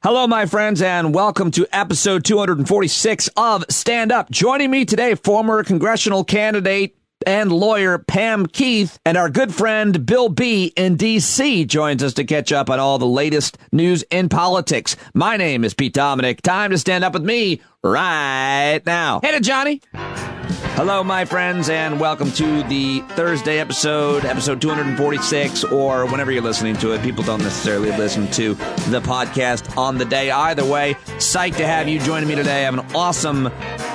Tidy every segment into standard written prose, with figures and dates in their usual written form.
Hello, my friends, and welcome to episode 246 of Stand Up. Joining me today, former congressional candidate and lawyer Pam Keith, and our good friend Bill B. in D.C. joins us to catch up on all the latest news in politics. My name is Pete Dominic. Time to stand up with me right now. Hit it, Johnny. Hello, my friends, and welcome to the Thursday episode 246, or whenever you're listening to it. People don't necessarily listen to the podcast on the day. Either way, psyched to have you joining me today. I have an awesome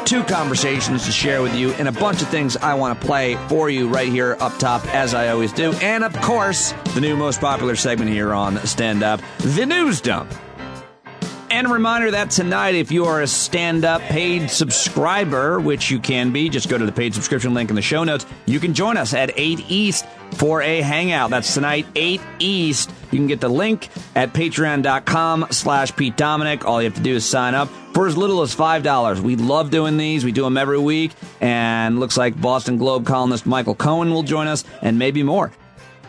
two conversations to share with you and a bunch of things I want to play for you right here up top, as I always do. And, of course, the new most popular segment here on Stand Up, the News Dump. And a reminder that tonight, if you are a stand-up paid subscriber, which you can be, just go to the paid subscription link in the show notes. You can join us at 8 East for a hangout. That's tonight, 8 East. You can get the link at patreon.com/Pete Dominic. All you have to do is sign up for as little as $5. We love doing these. We do them every week. And looks like Boston Globe columnist Michael Cohen will join us, and maybe more.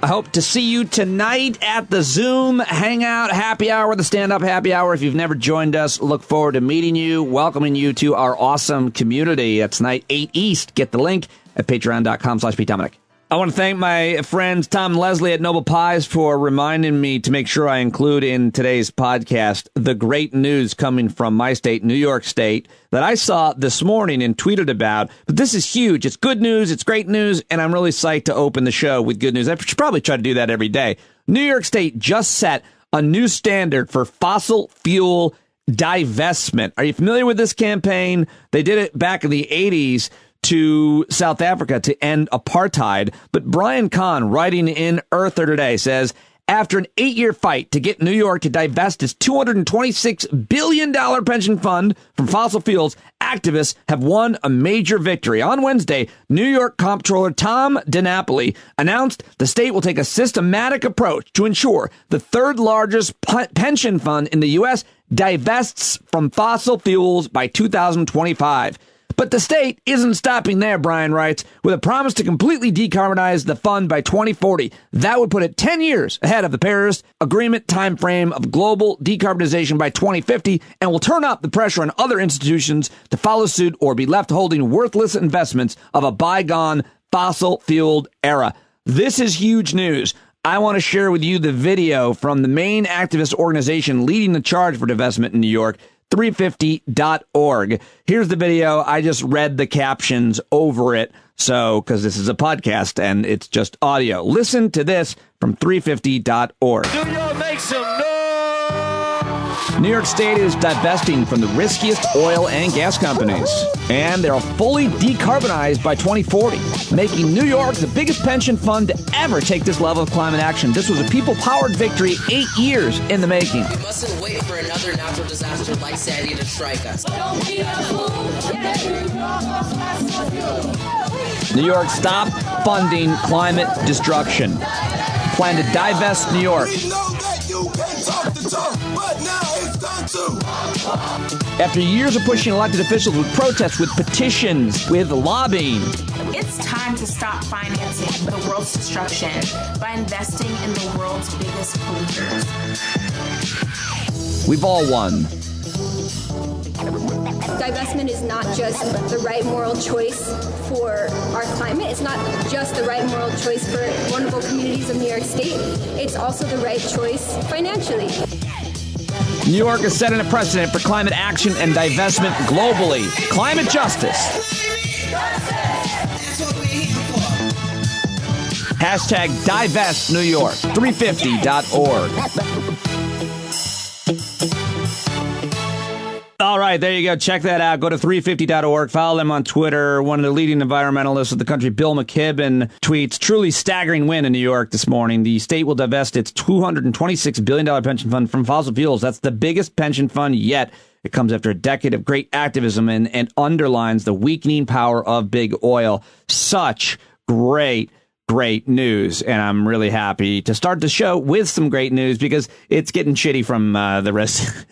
I hope to see you tonight at the Zoom Hangout Happy Hour, the Stand-Up Happy Hour. If you've never joined us, look forward to meeting you, welcoming you to our awesome community. That's tonight, 8 East. Get the link at patreon.com/Pete Dominic. I want to thank my friends Tom and Leslie at Noble Pies for reminding me to make sure I include in today's podcast the great news coming from my state, New York State, that I saw this morning and tweeted about. But this is huge. It's good news. It's great news. And I'm really psyched to open the show with good news. I should probably try to do that every day. New York State just set a new standard for fossil fuel divestment. Are you familiar with this campaign? They did it back in the 80s. To South Africa to end apartheid. But Brian Kahn, writing in Earther today, says, after an 8-year fight to get New York to divest its $226 billion pension fund from fossil fuels, activists have won a major victory. On Wednesday, New York Comptroller Tom DiNapoli announced the state will take a systematic approach to ensure the third largest pension fund in the U.S. divests from fossil fuels by 2025. But the state isn't stopping there, Brian writes, with a promise to completely decarbonize the fund by 2040. That would put it 10 years ahead of the Paris Agreement timeframe of global decarbonization by 2050 and will turn up the pressure on other institutions to follow suit or be left holding worthless investments of a bygone fossil-fueled era. This is huge news. I want to share with you the video from the main activist organization leading the charge for divestment in New York, 350.org. Here's the video. I just read the captions over it. So, because this is a podcast and it's just audio. Listen to this from 350.org. Do y'all make some noise? New York State is divesting from the riskiest oil and gas companies, and they're fully decarbonized by 2040, making New York the biggest pension fund to ever take this level of climate action. This was a people-powered victory 8 years in the making. We mustn't wait for another natural disaster like Sandy to strike us. New York, stop funding climate destruction. Plan to divest New York. After years of pushing elected officials with protests, with petitions, with lobbying. It's time to stop financing the world's destruction by investing in the world's biggest polluters. We've all won. Divestment is not just the right moral choice for our climate. It's not just the right moral choice for vulnerable communities of New York State. It's also the right choice financially. New York is setting a precedent for climate action and divestment globally. Climate justice. Hashtag divest New York. 350.org. All right, there you go. Check that out. Go to 350.org. Follow them on Twitter. One of the leading environmentalists of the country, Bill McKibben, tweets, truly staggering win in New York this morning. The state will divest its $226 billion pension fund from fossil fuels. That's the biggest pension fund yet. It comes after a decade of great activism and underlines the weakening power of big oil. Such great news, and I'm really happy to start the show with some great news because it's getting shitty from the rest.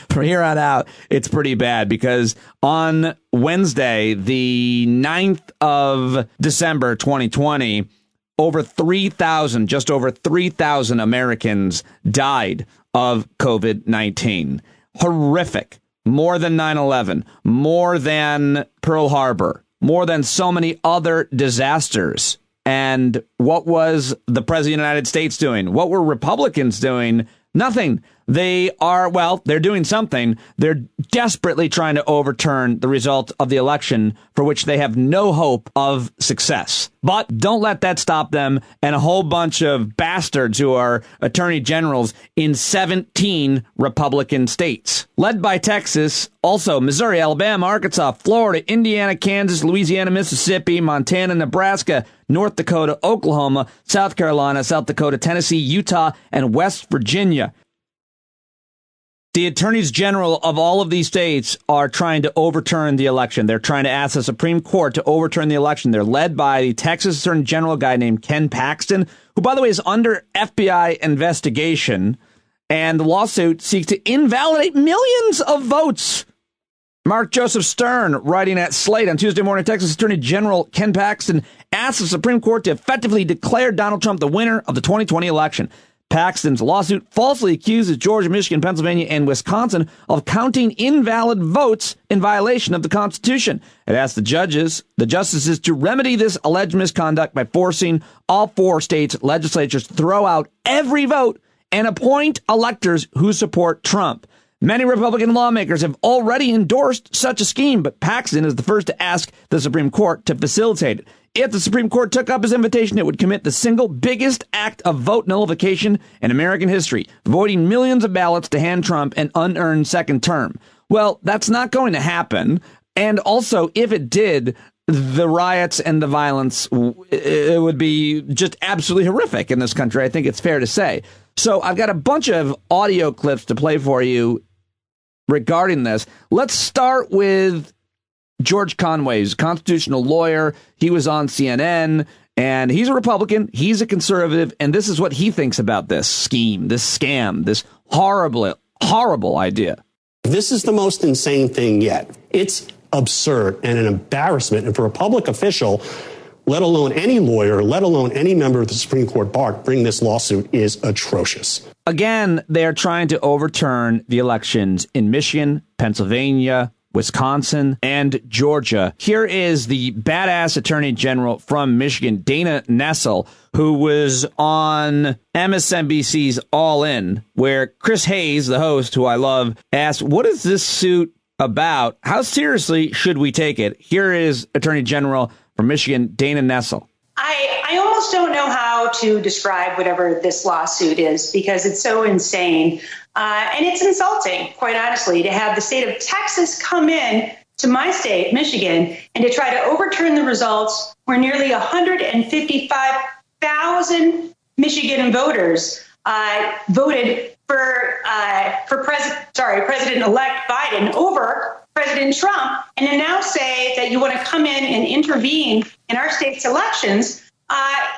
From here on out, it's pretty bad because on Wednesday, the 9th of December, 2020, just over 3,000 Americans died of COVID-19. horrific, more than 9/11, more than Pearl Harbor, more than so many other disasters. And what was the President of the United States doing? What were Republicans doing? Nothing. They're doing something. They're desperately trying to overturn the result of the election for which they have no hope of success. But don't let that stop them and a whole bunch of bastards who are attorney generals in 17 Republican states, led by Texas, also Missouri, Alabama, Arkansas, Florida, Indiana, Kansas, Louisiana, Mississippi, Montana, Nebraska, North Dakota, Oklahoma, South Carolina, South Dakota, Tennessee, Utah, and West Virginia. The attorneys general of all of these states are trying to overturn the election. They're trying to ask the Supreme Court to overturn the election. They're led by the Texas attorney general, a guy named Ken Paxton, who, by the way, is under FBI investigation. And the lawsuit seeks to invalidate millions of votes. Mark Joseph Stern, writing at Slate on Tuesday morning, Texas Attorney General Ken Paxton asked the Supreme Court to effectively declare Donald Trump the winner of the 2020 election. Paxton's lawsuit falsely accuses Georgia, Michigan, Pennsylvania, and Wisconsin of counting invalid votes in violation of the Constitution. It asks the justices to remedy this alleged misconduct by forcing all 4 states' legislatures to throw out every vote and appoint electors who support Trump. Many Republican lawmakers have already endorsed such a scheme, but Paxton is the first to ask the Supreme Court to facilitate it. If the Supreme Court took up his invitation, it would commit the single biggest act of vote nullification in American history, voiding millions of ballots to hand Trump an unearned second term. Well, that's not going to happen. And also, if it did, the riots and the violence, it would be just absolutely horrific in this country. I think it's fair to say. So I've got a bunch of audio clips to play for you regarding this. Let's start with George Conway. He's a constitutional lawyer. He was on CNN, and he's a Republican. He's a conservative, and this is what he thinks about this scheme, this scam, this horrible, horrible idea. This is the most insane thing yet. It's absurd and an embarrassment. And for a public official, let alone any lawyer, let alone any member of the Supreme Court bar, bring this lawsuit is atrocious. Again, they are trying to overturn the elections in Michigan, Pennsylvania, Wisconsin, and Georgia. Here is the badass attorney general from Michigan, Dana Nessel, who was on MSNBC's All In, where Chris Hayes, the host, who I love, asked, what is this suit about? How seriously should we take it? Here is Attorney General from Michigan, Dana Nessel. I almost don't know how to describe whatever this lawsuit is because it's so insane. And it's insulting, quite honestly, to have the state of Texas come in to my state, Michigan, and to try to overturn the results where nearly 155,000 Michigan voters voted for President-elect Biden over President Trump, and to now say that you want to come in and intervene in our state's elections.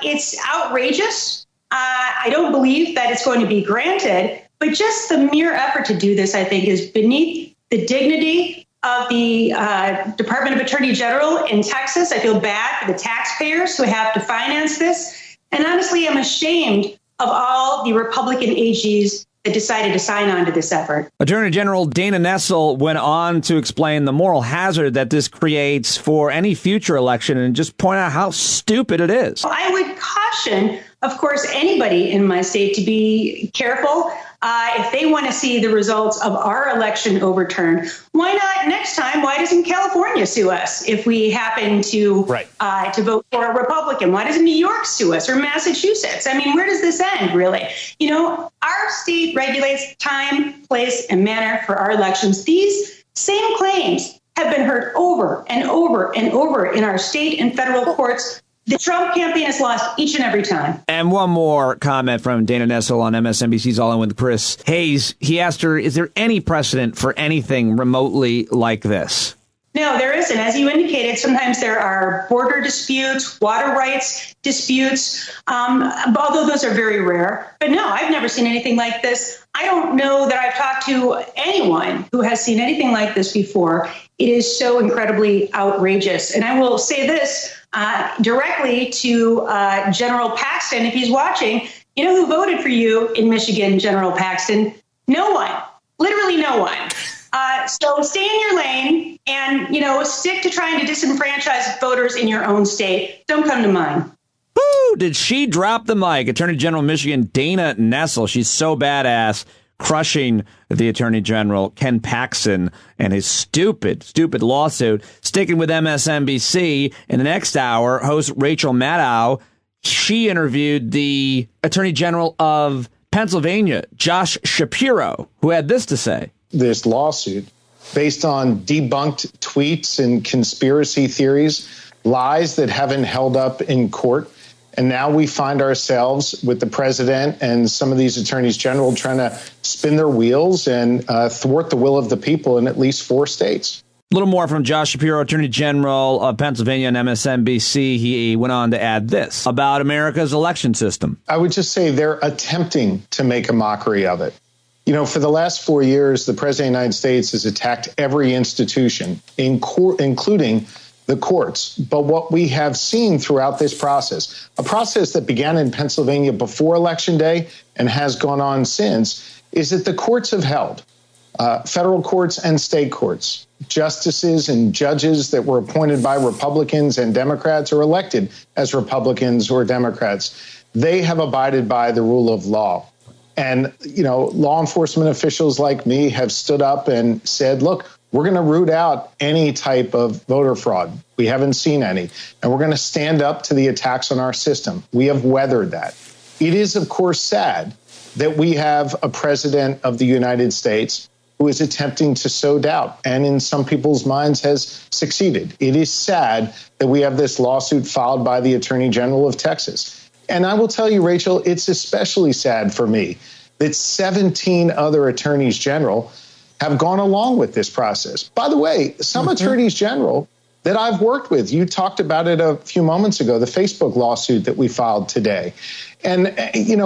It's outrageous. I don't believe that it's going to be granted. But just the mere effort to do this, I think, is beneath the dignity of the Department of Attorney General in Texas. I feel bad for the taxpayers who have to finance this. And honestly, I'm ashamed of all the Republican AGs that decided to sign on to this effort. Attorney General Dana Nessel went on to explain the moral hazard that this creates for any future election and just point out how stupid it is. I would caution, of course, anybody in my state to be careful. If they want to see the results of our election overturned, why not next time? Why doesn't California sue us if we happen to vote for a Republican? Why doesn't New York sue us or Massachusetts? I mean, where does this end, really? You know, our state regulates time, place, and manner for our elections. These same claims have been heard over and over and over in our state and federal courts. The Trump campaign has lost each and every time. And one more comment from Dana Nessel on MSNBC's All In with Chris Hayes. He asked her, is there any precedent for anything remotely like this? No, there isn't. As you indicated, sometimes there are border disputes, water rights disputes, although those are very rare. But no, I've never seen anything like this. I don't know that I've talked to anyone who has seen anything like this before. It is so incredibly outrageous. And I will say this directly to General Paxton, if he's watching. You know who voted for you in Michigan, General Paxton? No one. Literally no one. So stay in your lane and, stick to trying to disenfranchise voters in your own state. Don't come to mine. Woo! Did she drop the mic? Attorney General of Michigan, Dana Nessel. She's so badass, crushing the Attorney General, Ken Paxton, and his stupid lawsuit. Sticking with MSNBC, in the next hour, host Rachel Maddow, she interviewed the Attorney General of Pennsylvania, Josh Shapiro, who had this to say. This lawsuit, based on debunked tweets and conspiracy theories, lies that haven't held up in court. And now we find ourselves with the president and some of these attorneys general trying to spin their wheels and thwart the will of the people in at least 4 states. A little more from Josh Shapiro, Attorney General of Pennsylvania on MSNBC. He went on to add this about America's election system. I would just say they're attempting to make a mockery of it. For the last 4 years, the president of the United States has attacked every institution, including the courts. But what we have seen throughout this process, a process that began in Pennsylvania before Election Day and has gone on since, is that the courts have held, federal courts and state courts, justices and judges that were appointed by Republicans and Democrats or elected as Republicans or Democrats. They have abided by the rule of law. And, law enforcement officials like me have stood up and said, look, we're going to root out any type of voter fraud. We haven't seen any. And we're going to stand up to the attacks on our system. We have weathered that. It is, of course, sad that we have a president of the United States who is attempting to sow doubt and in some people's minds has succeeded. It is sad that we have this lawsuit filed by the Attorney General of Texas. And I will tell you, Rachel, it's especially sad for me that 17 other attorneys general have gone along with this process. By the way, some attorneys general that I've worked with, you talked about it a few moments ago, the Facebook lawsuit that we filed today. And,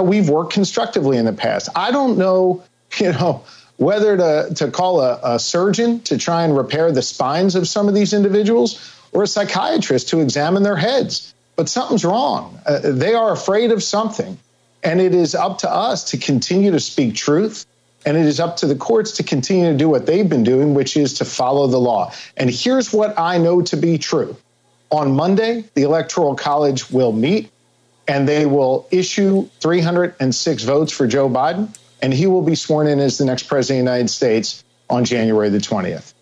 we've worked constructively in the past. I don't know, whether to call a surgeon to try and repair the spines of some of these individuals or a psychiatrist to examine their heads. But something's wrong. They are afraid of something. And it is up to us to continue to speak truth. And it is up to the courts to continue to do what they've been doing, which is to follow the law. And here's what I know to be true. On Monday, the Electoral College will meet and they will issue 306 votes for Joe Biden. And he will be sworn in as the next president of the United States on January the 20th.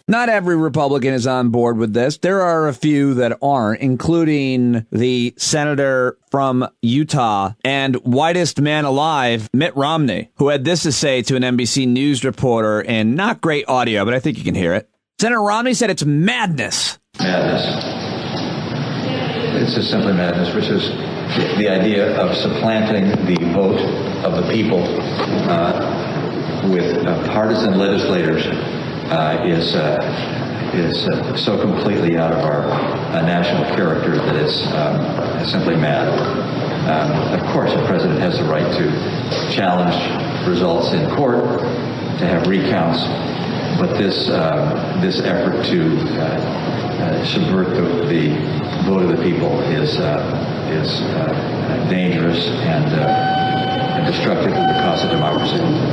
Not every Republican is on board with this. There are a few that aren't, including the senator from Utah and whitest man alive, Mitt Romney, who had this to say to an NBC News reporter in not great audio, but I think you can hear it. Senator Romney said it's madness. Madness. It's just simply madness, which is the idea of supplanting the vote of the people with partisan legislators. Is so completely out of our national character that it's simply mad. Of course, the president has the right to challenge results in court, to have recounts, but this effort to subvert the vote of the people is dangerous and destructive to the cause of democracy.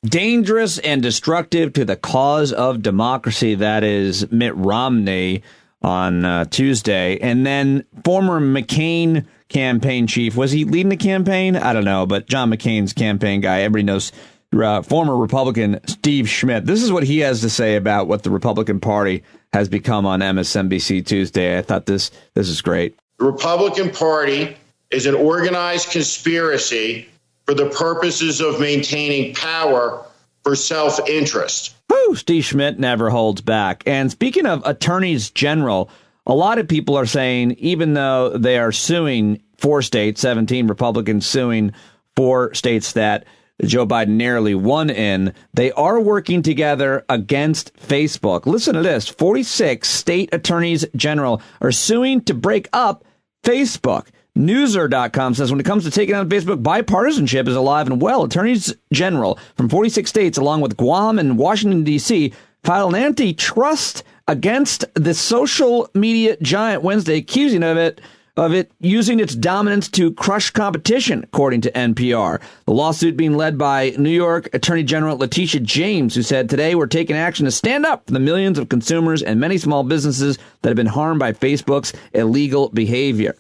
Dangerous and destructive to the cause of democracy. That is Mitt Romney on Tuesday. And then former McCain campaign chief. Was he leading the campaign? I don't know. But John McCain's campaign guy, everybody knows, former Republican Steve Schmidt. This is what he has to say about what the Republican Party has become on MSNBC Tuesday. I thought this is great. The Republican Party is an organized conspiracy for the purposes of maintaining power for self-interest. Woo! Steve Schmidt never holds back. And speaking of attorneys general, a lot of people are saying, even though they are suing 4 states, 17 Republicans suing 4 states that Joe Biden narrowly won in, they are working together against Facebook. Listen to this. 46 state attorneys general are suing to break up Facebook. Newser.com says when it comes to taking down Facebook, bipartisanship is alive and well. Attorneys general from 46 states, along with Guam and Washington, D.C., filed an antitrust against the social media giant Wednesday, accusing it of it using its dominance to crush competition, according to NPR. The lawsuit being led by New York Attorney General Letitia James, who said, "Today we're taking action to stand up for the millions of consumers and many small businesses that have been harmed by Facebook's illegal behavior."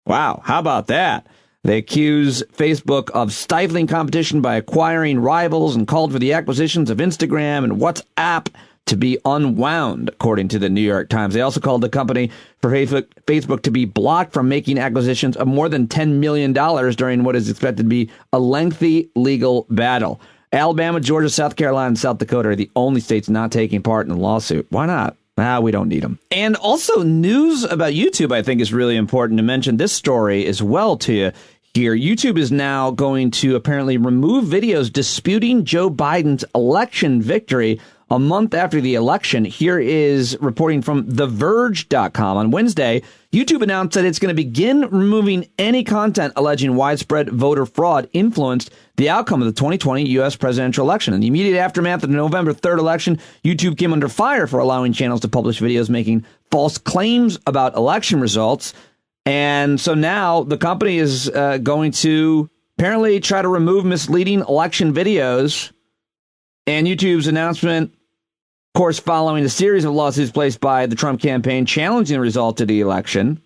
Wow, how about that? They accuse Facebook of stifling competition by acquiring rivals and called for the acquisitions of Instagram and WhatsApp to be unwound, according to the New York Times. They also called the company for Facebook to be blocked from making acquisitions of more than $10 million during what is expected to be a lengthy legal battle. Alabama, Georgia, South Carolina, and South Dakota are the only states not taking part in the lawsuit. Why not? We don't need them. And also news about YouTube, I think, is really important to mention this story as well to you here. YouTube is now going to apparently remove videos disputing Joe Biden's election victory a month after the election. Here is reporting from TheVerge.com. On Wednesday, YouTube announced that it's going to begin removing any content alleging widespread voter fraud influenced the outcome of the 2020 U.S. presidential election. In the immediate aftermath of the November 3rd election, YouTube came under fire for allowing channels to publish videos making false claims about election results. And so now the company is going to apparently try to remove misleading election videos. And YouTube's announcement, of course, following a series of lawsuits placed by the Trump campaign challenging the result of the election.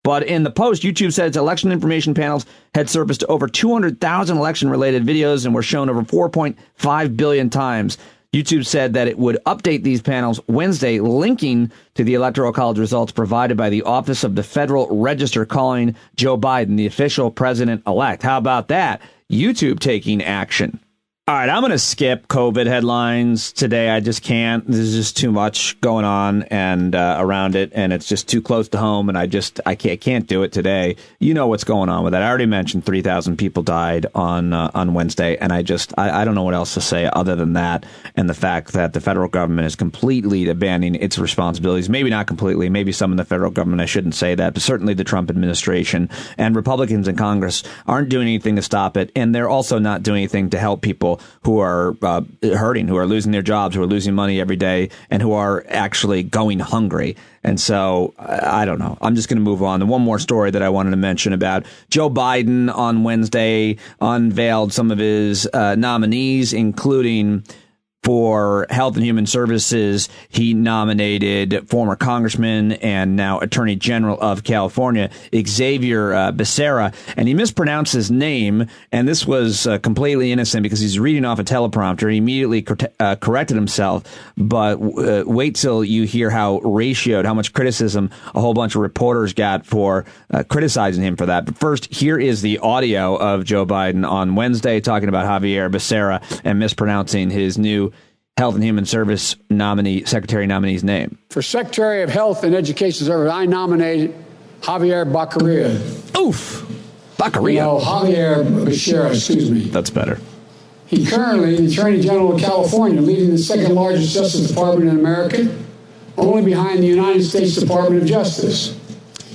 But in the post, YouTube said its election information panels had surfaced over 200,000 election-related videos and were shown over 4.5 billion times. YouTube said that it would update these panels Wednesday, linking to the Electoral College results provided by the Office of the Federal Register, calling Joe Biden the official president-elect. How about that? YouTube taking action. All right, I'm going to skip COVID headlines today. I just can't. There's just too much going on and around it, and it's just too close to home, and I can't do it today. You know what's going on with that. I already mentioned 3,000 people died on Wednesday, and I don't know what else to say other than that, and the fact that the federal government is completely abandoning its responsibilities. Maybe not completely. Maybe some in the federal government. I shouldn't say that, but certainly the Trump administration and Republicans in Congress aren't doing anything to stop it, and they're also not doing anything to help people who are hurting, who are losing their jobs, who are losing money every day, and who are actually going hungry. And so I don't know. I'm just going to move on. The one more story that I wanted to mention about Joe Biden on Wednesday unveiled some of his nominees, including for Health and Human Services. He nominated former Congressman and now Attorney General of California, Xavier Becerra, and he mispronounced his name. And this was completely innocent because he's reading off a teleprompter. He immediately corrected himself. But wait till you hear how much criticism a whole bunch of reporters got for criticizing him for that. But first, here is the audio of Joe Biden on Wednesday talking about Xavier Becerra and mispronouncing his new Health and Human Service Secretary nominee's name. For Secretary of Health and Education Service, I nominated Javier Becerra. Oof. Becerra. No, Javier Becerra, excuse me. That's better. He's currently the Attorney General of California, leading the second largest Justice Department in America, only behind the United States Department of Justice.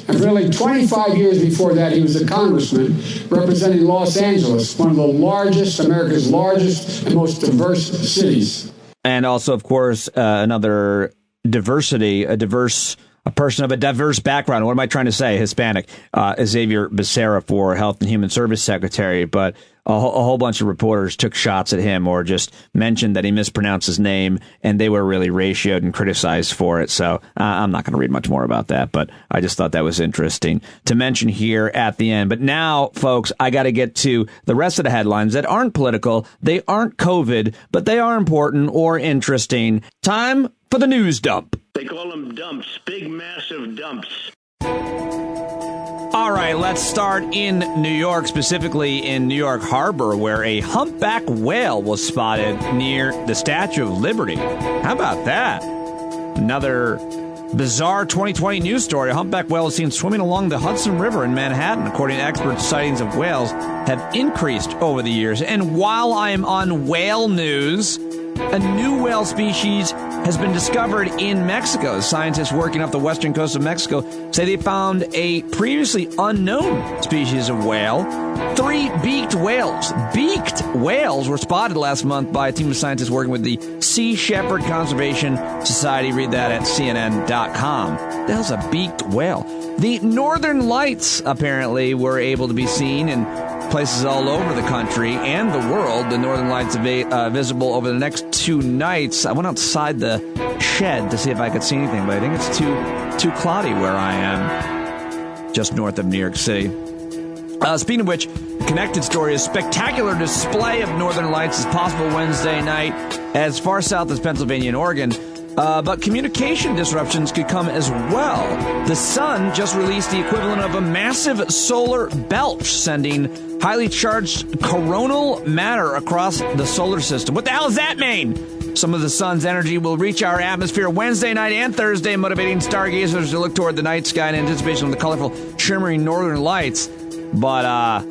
And for nearly 25 years before that, he was a congressman representing Los Angeles, one of the largest, America's largest and most diverse cities. And also, of course, another diversity, a person of a diverse background. What am I trying to say? Hispanic. Xavier Becerra for Health and Human Service Secretary. But a whole bunch of reporters took shots at him or just mentioned that he mispronounced his name, and they were really ratioed and criticized for it. So I'm not going to read much more about that, but I just thought that was interesting to mention here at the end. But now, folks, I got to get to the rest of the headlines that aren't political. They aren't COVID, but they are important or interesting. Time for the news dump. They call them dumps, big, massive dumps. All right, let's start in New York, specifically in New York Harbor, where a humpback whale was spotted near the Statue of Liberty. How about that? Another bizarre 2020 news story. A humpback whale is seen swimming along the Hudson River in Manhattan. According to experts, sightings of whales have increased over the years. And while I'm on whale news, A new whale species has been discovered in Mexico. Scientists working off the western coast of Mexico say they found a previously unknown species of whale. 3 beaked whales. Beaked whales were spotted last month by a team of scientists working with the Sea Shepherd Conservation Society. Read that at CNN.com. What the hell's a beaked whale? The northern lights apparently were able to be seen in places all over the country and the world. The northern lights are visible over the next 2 nights. I went outside the shed to see if I could see anything, but I think it's too cloudy where I am, just north of New York City. Speaking of which, connected story, a spectacular display of northern lights is possible Wednesday night as far south as Pennsylvania and Oregon. But communication disruptions could come as well. The sun just released the equivalent of a massive solar belch, sending highly charged coronal matter across the solar system. What the hell does that mean? Some of the sun's energy will reach our atmosphere Wednesday night and Thursday, motivating stargazers to look toward the night sky in anticipation of the colorful, shimmering northern lights. But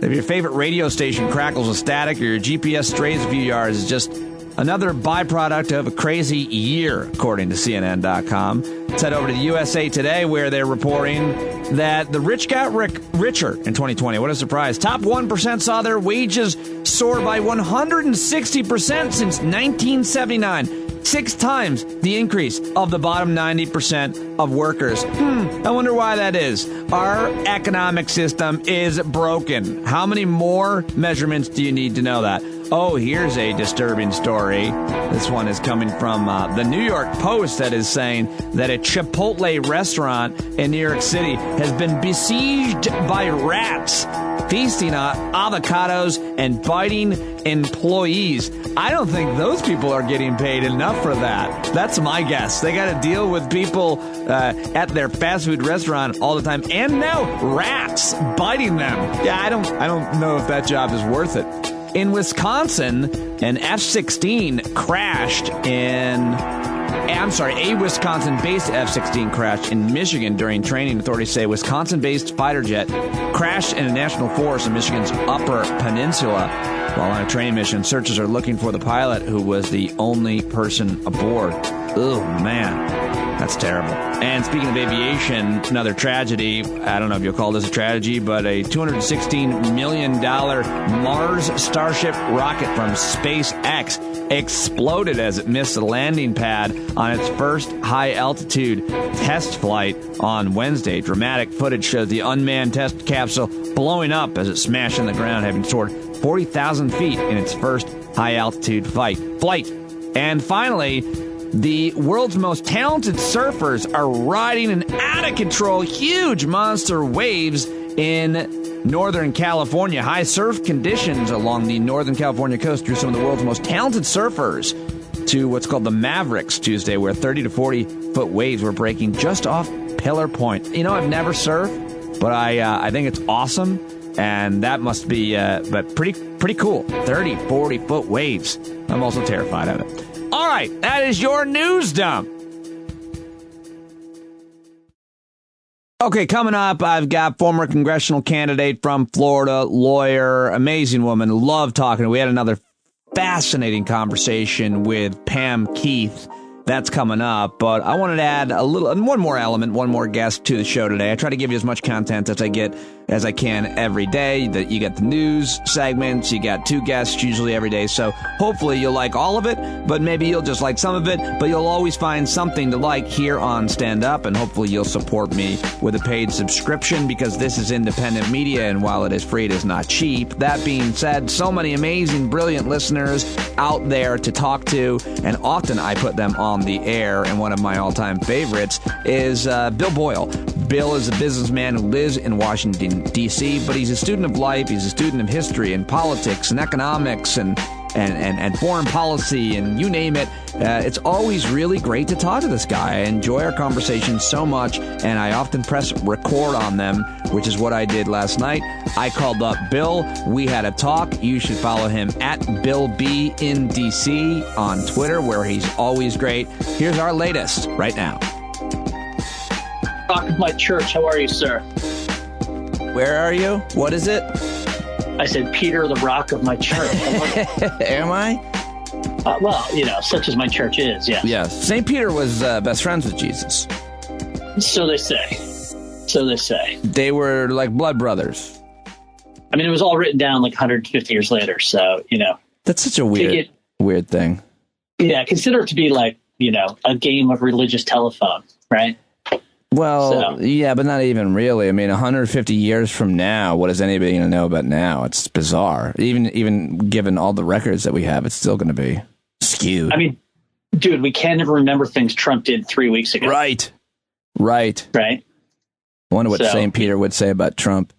if your favorite radio station crackles with static or your GPS strays a few yards, it's just another byproduct of a crazy year, according to CNN.com. Let's head over to the USA Today, where they're reporting that the rich got richer in 2020. What a surprise. Top 1% saw their wages soar by 160% since 1979. 6 times the increase of the bottom 90% of workers. I wonder why that is. Our economic system is broken. How many more measurements do you need to know that? Oh, here's a disturbing story. This one is coming from the New York Post that is saying that a Chipotle restaurant in New York City has been besieged by rats, feasting on avocados and biting employees. I don't think those people are getting paid enough for that. That's my guess. They got to deal with people at their fast food restaurant all the time, and now rats biting them. Yeah, I don't know if that job is worth it. In Wisconsin, an F-16 crashed a Wisconsin-based F-16 crashed in Michigan during training. Authorities say Wisconsin-based fighter jet crashed in a national forest in Michigan's Upper Peninsula. While on a training mission, searchers are looking for the pilot, who was the only person aboard. Oh, man. That's terrible. And speaking of aviation, another tragedy. I don't know if you'll call this a tragedy, but a $216 million Mars Starship rocket from SpaceX exploded as it missed a landing pad on its first high-altitude test flight on Wednesday. Dramatic footage shows the unmanned test capsule blowing up as it smashed in the ground, having soared 40,000 feet in its first high-altitude flight. And finally, the world's most talented surfers are riding in out-of-control, huge monster waves in Northern California. High surf conditions along the Northern California coast drew some of the world's most talented surfers to what's called the Mavericks Tuesday, where 30 to 40-foot waves were breaking just off Pillar Point. You know, I've never surfed, but I think it's awesome, and that must be but pretty cool. 30, 40-foot waves. I'm also terrified of it. All right, that is your news dump. Okay, coming up, I've got former congressional candidate from Florida, lawyer, amazing woman, love talking to her. We had another fascinating conversation with Pam Keith. That's coming up, but I wanted to add one more guest to the show today. I try to give you as much content as I can every day. That you get the news segments, you got 2 guests usually every day. So hopefully you'll like all of it, but maybe you'll just like some of it. But you'll always find something to like here on Stand Up, and hopefully you'll support me with a paid subscription, because this is independent media, and while it is free, it is not cheap. That being said, so many amazing, brilliant listeners out there to talk to, and often I put them on the air, and one of my all-time favorites is Bill Boyle. Bill is a businessman who lives in Washington, D.C., but he's a student of life. He's a student of history and politics and economics and foreign policy, and you name it. It's always really great to talk to this guy. I enjoy our conversations so much, and I often press record on them, which is what I did last night. I called up Bill. We had a talk. You should follow him at Bill B in DC on Twitter, where he's always great. Here's our latest right now. Rock of my church. How are you, sir? Where are you? What is it? I said, Peter, the rock of my church. Am I? Well, such as my church is, yes. Yes. St. Peter was best friends with Jesus. So they say. They were like blood brothers. I mean, it was all written down like 150 years later, so, That's such a weird thing. Yeah, consider it to be like, a game of religious telephone, right? Well, yeah, but not even really. I mean, 150 years from now, what is anybody going to know about now? It's bizarre. Even given all the records that we have, it's still going to be skewed. I mean, dude, we can't even remember things Trump did 3 weeks ago. Right. I wonder what St. Peter would say about Trump.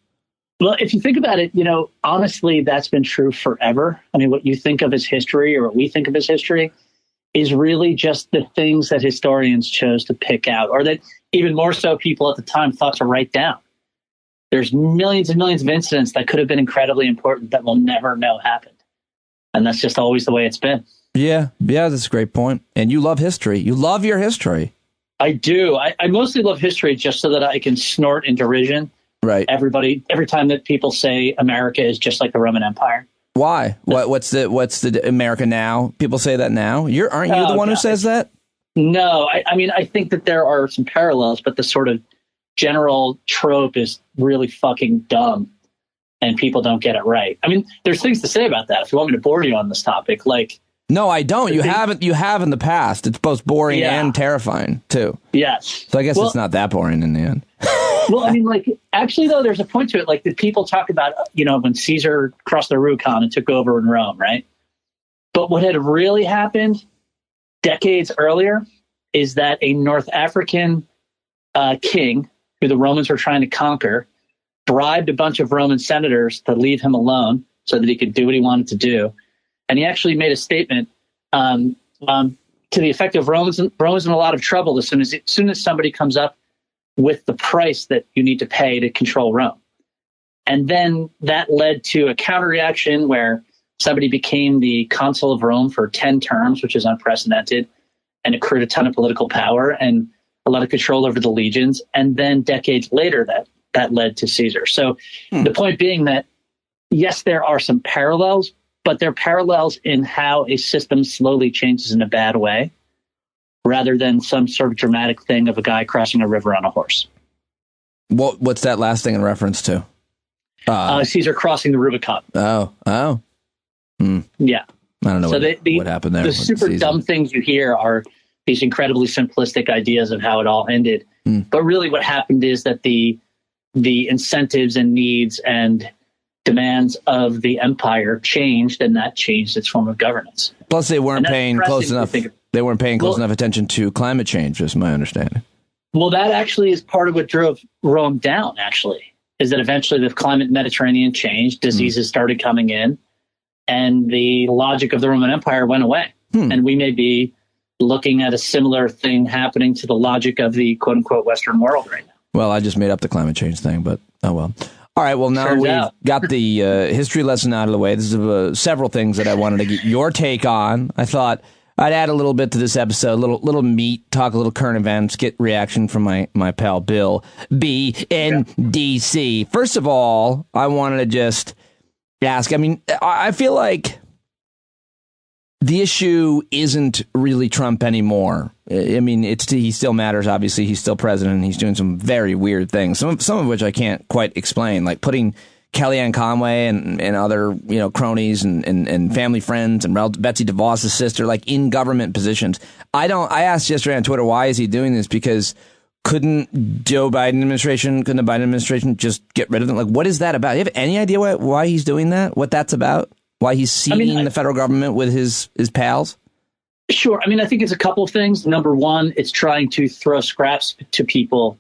Well, if you think about it, honestly, that's been true forever. I mean, what you think of as history or what we think of as history is really just the things that historians chose to pick out, or that even more so people at the time thought to write down. There's millions and millions of incidents that could have been incredibly important that we'll never know happened. And that's just always the way it's been. Yeah, that's a great point. And you love history. You love your history. I do. I mostly love history just so that I can snort in derision. Right. Every time that people say America is just like the Roman Empire. Why? What's the America now? People say that now. Aren't you the one who says that? No, I mean, I think that there are some parallels, but the sort of general trope is really fucking dumb and people don't get it right. I mean, there's things to say about that. If you want me to bore you on this topic, like. No, I don't. You have in the past. It's both boring and terrifying too. Yes. So I guess it's not that boring in the end. Well, I mean, like, actually, though, there's a point to it. Like, the people talk about, when Caesar crossed the Rubicon and took over in Rome, right? But what had really happened decades earlier is that a North African king, who the Romans were trying to conquer, bribed a bunch of Roman senators to leave him alone so that he could do what he wanted to do. And he actually made a statement to the effect of Rome's in a lot of trouble as soon as somebody comes up with the price that you need to pay to control Rome. And then that led to a counter-reaction where somebody became the consul of Rome for 10 terms, which is unprecedented, and accrued a ton of political power and a lot of control over the legions. And then decades later, that led to Caesar. So the point being that, yes, there are some parallels, but they're parallels in how a system slowly changes in a bad way, rather than some sort of dramatic thing of a guy crossing a river on a horse. What's that last thing in reference to? Caesar crossing the Rubicon. Oh. Yeah. I don't know what happened there. The super dumb things you hear are these incredibly simplistic ideas of how it all ended. But really what happened is that the incentives and needs and demands of the empire changed, and that changed its form of governance. Plus, they weren't paying close enough. They weren't paying close enough attention to climate change, is my understanding. Well, that actually is part of what drove Rome down, actually, is that eventually the climate Mediterranean changed, diseases started coming in, and the logic of the Roman Empire went away. And we may be looking at a similar thing happening to the logic of the quote-unquote Western world right now. Well, I just made up the climate change thing, but oh well. All right, well, now we've got the history lesson out of the way. This is several things that I wanted to get your take on. I thought I'd add a little bit to this episode, little meat, talk a little current events, get reaction from my pal Bill B in DC. First of all, I wanted to just ask, I mean, I feel like the issue isn't really Trump anymore. I mean, he still matters. Obviously, he's still president, and he's doing some very weird things. Some of which I can't quite explain, like putting Kellyanne Conway and other cronies and family friends and Betsy DeVos's sister like in government positions. I asked yesterday on Twitter, why is he doing this? Because couldn't the Biden administration just get rid of them? Like, what is that about? Do you have any idea why he's doing that? What that's about? Why he's seeding the federal government with his pals? Sure. I mean, I think it's a couple of things. Number one, it's trying to throw scraps to people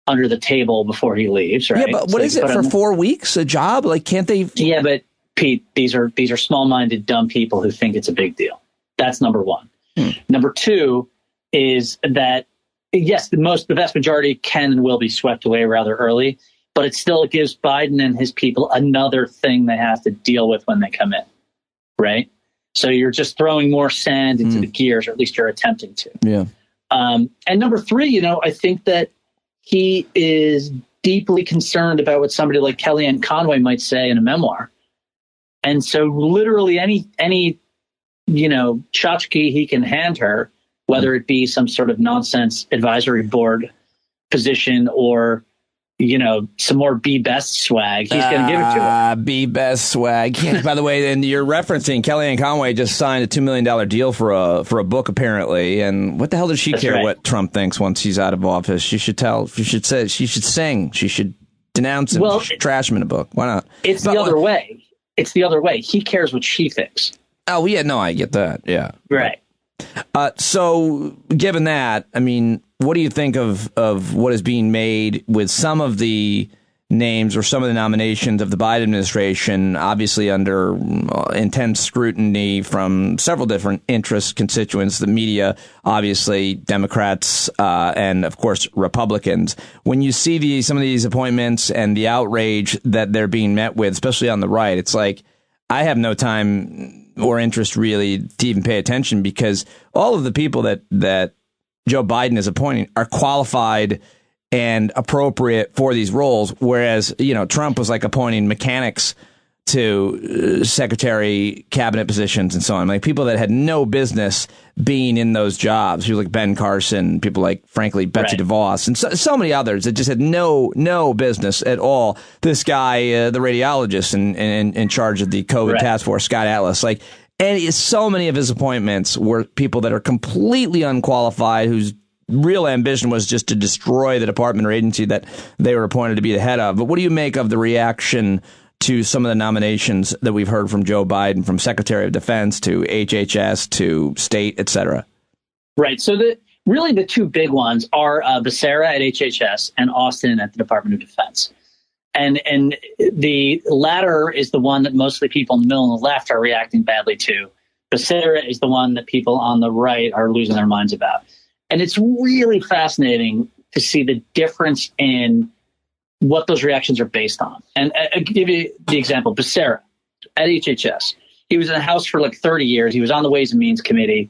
under the table before he leaves, right? Yeah, but what is it for 4 weeks? A job? Like, can't they? Yeah, but Pete, these are small-minded, dumb people who think it's a big deal. That's number one. Number two is that, yes, the vast majority can and will be swept away rather early, but it still gives Biden and his people another thing they have to deal with when they come in, right? So you're just throwing more sand into the gears, or at least you're attempting to. Yeah. And number three, I think that he is deeply concerned about what somebody like Kellyanne Conway might say in a memoir. And so literally any tchotchke he can hand her, whether it be some sort of nonsense advisory board position or, some more Be Best swag, he's going to give it to her. Be Best swag. Yeah, by the way, and you're referencing Kellyanne Conway just signed a $2 million deal for a book, apparently. And what the hell does she care what Trump thinks once he's out of office? She should sing. She should denounce him. She should trash him in a book. Why not? It's the other way. It's the other way. He cares what she thinks. Oh, yeah. No, I get that. Yeah. Right. So given that, I mean, what do you think of what is being made with some of the names or some of the nominations of the Biden administration, obviously under intense scrutiny from several different interest constituents, the media, obviously Democrats, and of course Republicans. When you see some of these appointments and the outrage that they're being met with, especially on the right, it's like, I have no time or interest really to even pay attention, because all of the people that Joe Biden is appointing are qualified and appropriate for these roles. Whereas, Trump was like appointing mechanics to secretary cabinet positions and so on, like people that had no business being in those jobs. People like Ben Carson, people like, frankly, Betsy DeVos, and so many others that just had no business at all. This guy, the radiologist in charge of the COVID task force, Scott Atlas, and so many of his appointments were people that are completely unqualified, whose real ambition was just to destroy the department or agency that they were appointed to be the head of. But what do you make of the reaction to some of the nominations that we've heard from Joe Biden, from Secretary of Defense to HHS to state, et cetera? Right. So the two big ones are Becerra at HHS and Austin at the Department of Defense. And the latter is the one that mostly people in the middle and the left are reacting badly to. Becerra is the one that people on the right are losing their minds about. And it's really fascinating to see the difference in what those reactions are based on. And I'll give you the example. Becerra at HHS. He was in the House for 30 years. He was on the Ways and Means Committee.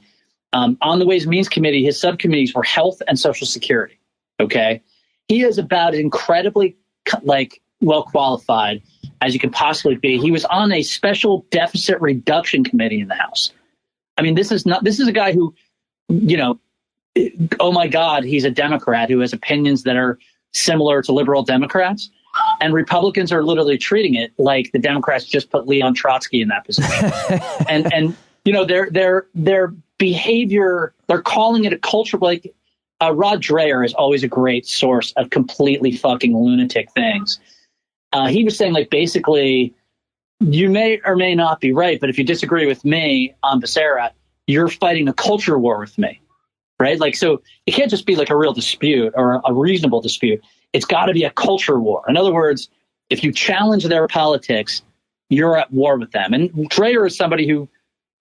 On the Ways and Means Committee, his subcommittees were health and Social Security. Okay. He is about incredibly well qualified as you can possibly be. He was on a special deficit reduction committee in the House. I mean, this is a guy who, oh my God, he's a Democrat who has opinions that are similar to liberal Democrats, and Republicans are literally treating it like the Democrats just put Leon Trotsky in that position. and their behavior, they're calling it a culture. Rod Dreher is always a great source of completely fucking lunatic things. He was saying, basically, you may or may not be right, but if you disagree with me on Becerra, you're fighting a culture war with me. Right. So it can't just be a real dispute or a reasonable dispute. It's got to be a culture war. In other words, if you challenge their politics, you're at war with them. And Dreher is somebody who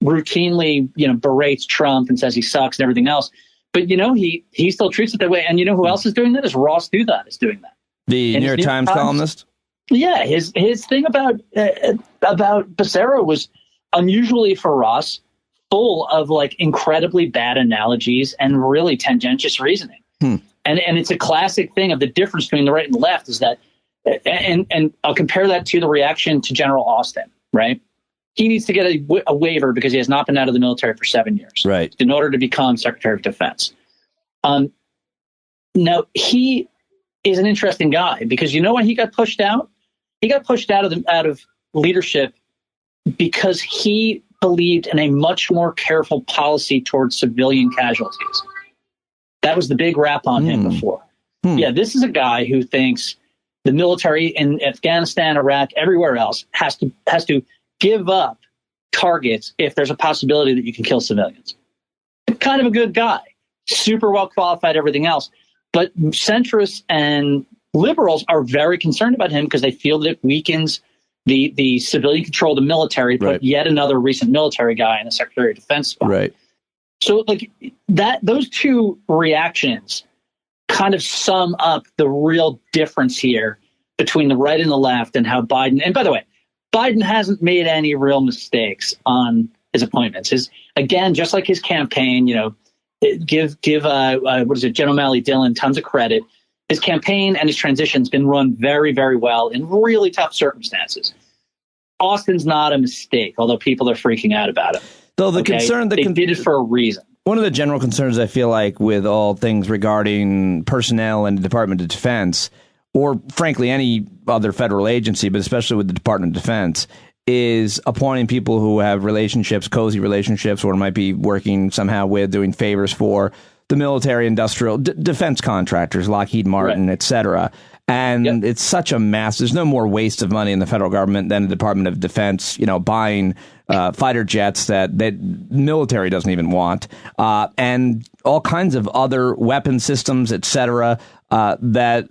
routinely, berates Trump and says he sucks and everything else. But, he still treats it that way. And who else is doing that? Is Ross Douthat is doing that. The New York Times columnist? Yeah. His thing about Becerra was unusually for Ross, full of incredibly bad analogies and really tangentious reasoning. And it's a classic thing of the difference between the right and the left is that, and I'll compare that to the reaction to General Austin, right? He needs to get a waiver because he has not been out of the military for 7 years, right, in order to become Secretary of Defense. Now he is an interesting guy because when he got pushed out? He got pushed out of leadership because he believed in a much more careful policy towards civilian casualties. That was the big rap on him before. Yeah, this is a guy who thinks the military in Afghanistan, Iraq, everywhere else has to give up targets if there's a possibility that you can kill civilians. Kind of a good guy, super well qualified, everything else. But centrists and liberals are very concerned about him because they feel that it weakens the civilian control of the military, put yet another recent military guy in the Secretary of Defense spot. Right. So those two reactions kind of sum up the real difference here between the right and the left and how Biden, and by the way, Biden hasn't made any real mistakes on his appointments. Again, just like his campaign, give Jen O'Malley Dillon tons of credit. His campaign and his transition has been run very, very well in really tough circumstances. Austin's not a mistake, although people are freaking out about it. Though the concern, they did it for a reason. One of the general concerns I feel like with all things regarding personnel and the Department of Defense, or frankly any other federal agency, but especially with the Department of Defense, is appointing people who have relationships, cozy relationships, or might be working somehow with, doing favors for the military, industrial, defense contractors, Lockheed Martin, et cetera. And it's such a mass. There's no more waste of money in the federal government than the Department of Defense, buying fighter jets that the military doesn't even want, and all kinds of other weapon systems, et cetera, that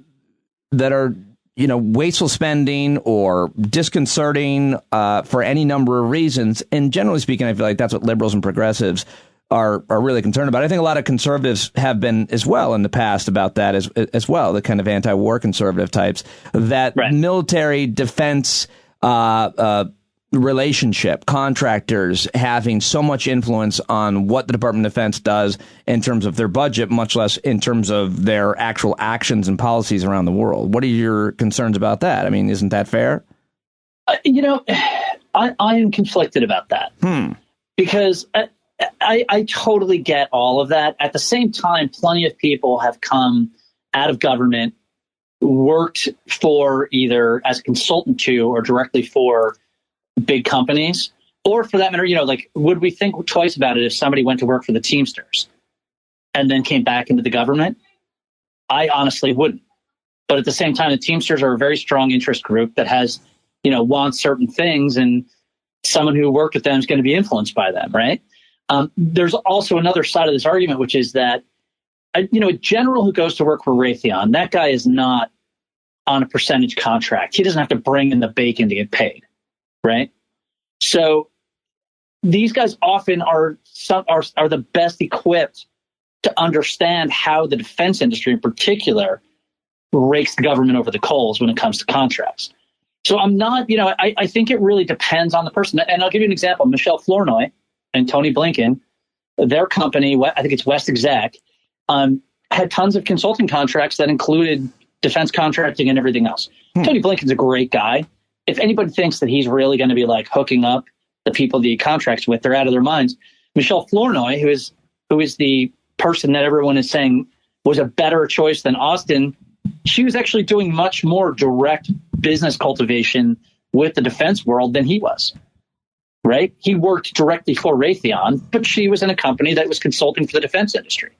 are wasteful spending or disconcerting for any number of reasons. And generally speaking, I feel like that's what liberals and progressives are really concerned about. I think a lot of conservatives have been as well in the past about that as well, the kind of anti-war conservative types, that military defense relationship, contractors having so much influence on what the Department of Defense does in terms of their budget, much less in terms of their actual actions and policies around the world. What are your concerns about that? I mean, isn't that fair? I am conflicted about that because I totally get all of that. At the same time, plenty of people have come out of government, worked for either as a consultant to or directly for big companies, or for that matter, would we think twice about it if somebody went to work for the Teamsters and then came back into the government? I honestly wouldn't. But at the same time, the Teamsters are a very strong interest group that has, wants certain things, and someone who worked with them is going to be influenced by them, right? There's also another side of this argument, which is that, a general who goes to work for Raytheon, that guy is not on a percentage contract. He doesn't have to bring in the bacon to get paid, right? So these guys often are the best equipped to understand how the defense industry in particular rakes the government over the coals when it comes to contracts. So I'm not, I think it really depends on the person. And I'll give you an example. Michelle Flournoy and Tony Blinken, their company, I think it's West Exec, had tons of consulting contracts that included defense contracting and everything else. Tony Blinken's a great guy. If anybody thinks that he's really going to be like hooking up the people that he contracts with, they're out of their minds. Michelle Flournoy, who is the person that everyone is saying was a better choice than Austin, she was actually doing much more direct business cultivation with the defense world than he was. Right? He worked directly for Raytheon, but she was in a company that was consulting for the defense industry.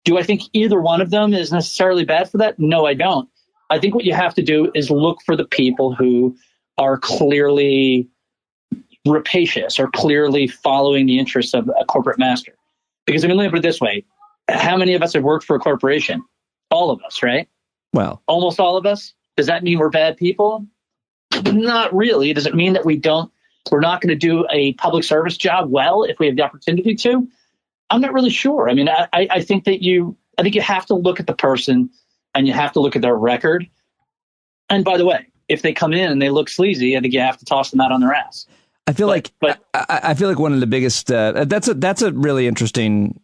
Do I think either one of them is necessarily bad for that? No, I don't. I think what you have to do is look for the people who are clearly rapacious or clearly following the interests of a corporate master. Because let me put it this way. How many of us have worked for a corporation? All of us, right? Well, almost all of us. Does that mean we're bad people? Not really. Does it mean that we're not going to do a public service job well if we have the opportunity to? I'm not really sure. I mean, I think you have to look at the person and you have to look at their record. And by the way, if they come in and they look sleazy, I think you have to toss them out on their ass. I feel like one of the biggest, that's a really interesting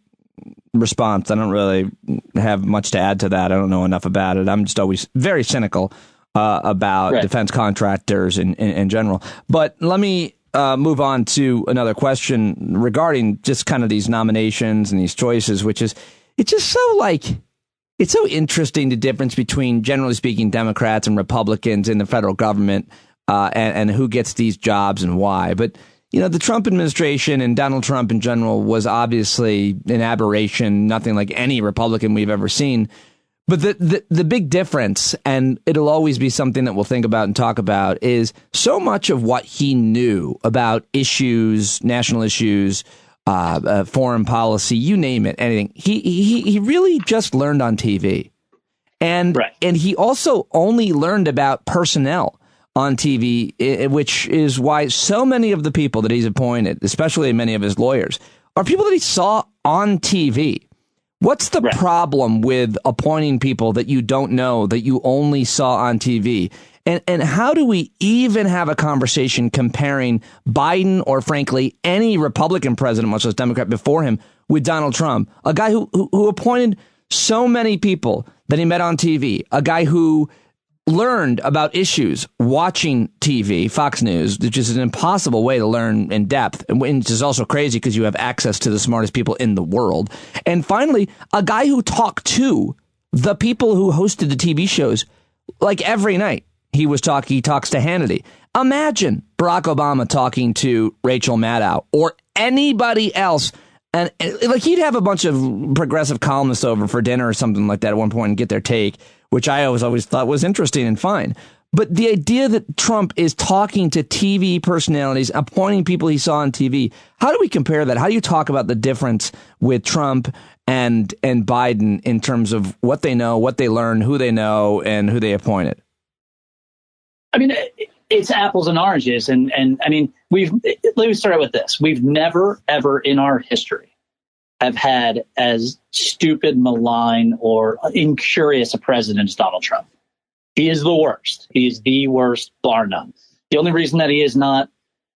response. I don't really have much to add to that. I don't know enough about it. I'm just always very cynical about defense contractors in general. But let me move on to another question regarding just kind of these nominations and these choices, which is, it's just it's so interesting, the difference between, generally speaking, Democrats and Republicans in the federal government and who gets these jobs and why. But, the Trump administration and Donald Trump in general was obviously an aberration, nothing like any Republican we've ever seen. But the big difference, and it'll always be something that we'll think about and talk about, is so much of what he knew about issues, national issues, foreign policy, you name it, anything. He really just learned on TV. And he also only learned about personnel on TV, which is why so many of the people that he's appointed, especially many of his lawyers, are people that he saw on TV. What's the problem with appointing people that you don't know, that you only saw on TV? And how do we even have a conversation comparing Biden or, frankly, any Republican president, much less Democrat before him, with Donald Trump, a guy who appointed so many people that he met on TV, a guy who learned about issues watching TV, Fox News, which is an impossible way to learn in depth, and which is also crazy because you have access to the smartest people in the world. And finally, a guy who talked to the people who hosted the TV shows like every night. He talks to Hannity. Imagine Barack Obama talking to Rachel Maddow or anybody else. And like he'd have a bunch of progressive columnists over for dinner or something like that at one point and get their take, which I always thought was interesting and fine. But the idea that Trump is talking to TV personalities, appointing people he saw on TV, how do we compare that? How do you talk about the difference with Trump and Biden in terms of what they know, what they learn, who they know, and who they appointed? I mean, it's apples and oranges. And I mean, let me start out with this. We've never, ever in our history have had as stupid, malign, or incurious a president as Donald Trump. He is the worst. He is the worst, bar none. The only reason that he is not,